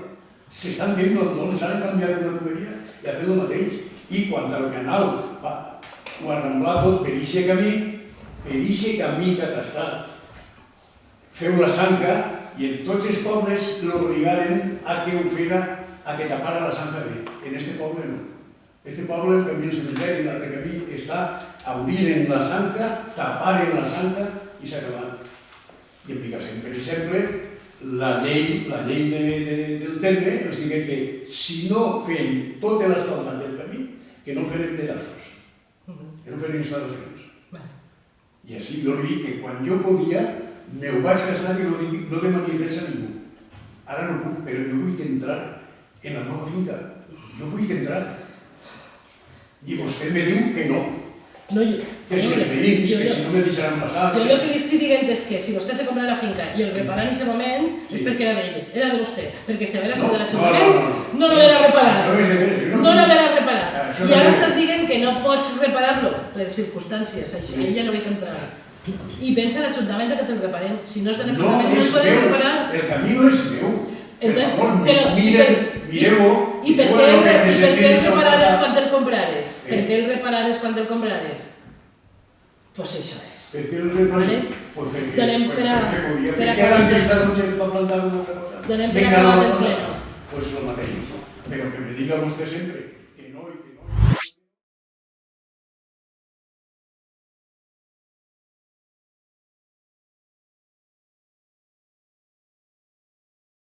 S'estan fent rondons, han canviat una tuberia i ha fet el mateix. I quan el canal ho arramblar tot per aquest camí catastrat, feu la zanca i en tots els pobles l'obligaren a que ho fera, a que tapara la zanca bé. En este poble no. Este poble, el camí del cementeri, l'altre camí, està a obrir la zanca, tapar la zanca i s'ha acabat. I en Picassent, per exemple, la llei del terme ens diu que si no feien tota l'asfaltat del camí, que no feren pedaços, que no feren instal·lacions. I així jo li dic que quan jo podia, m'ho vaig gastar i no demani res a ningú. Ara no puc, però jo vull entrar en la meva finca. Jo vull entrar. I vostè me diu que no. Que si els veïns, que si no me deixaran passar... Jo el que li estic dient és que si vostè se compra la finca i el repara en aquest moment és perquè era d'ell, era de vostè. Perquè si haguera sigut de l'Ajuntament, no l'haguera reparat. No l'haguera reparat. I ara estàs dient que no pots reparar-lo per circumstàncies. Això ja no vull entrar. I pensa l'Ajuntament que te'l reparem. Si no és de l'Ajuntament no es poden reparar... El camí no és meu. Mireu-ho. I per què el reparares quan te'l comprares? Per què el reparares quan te'l comprares? Doncs això és. Per què el reparares? Donem per acabar el pleno. Pues lo mateix. Però que me diga vostè sempre.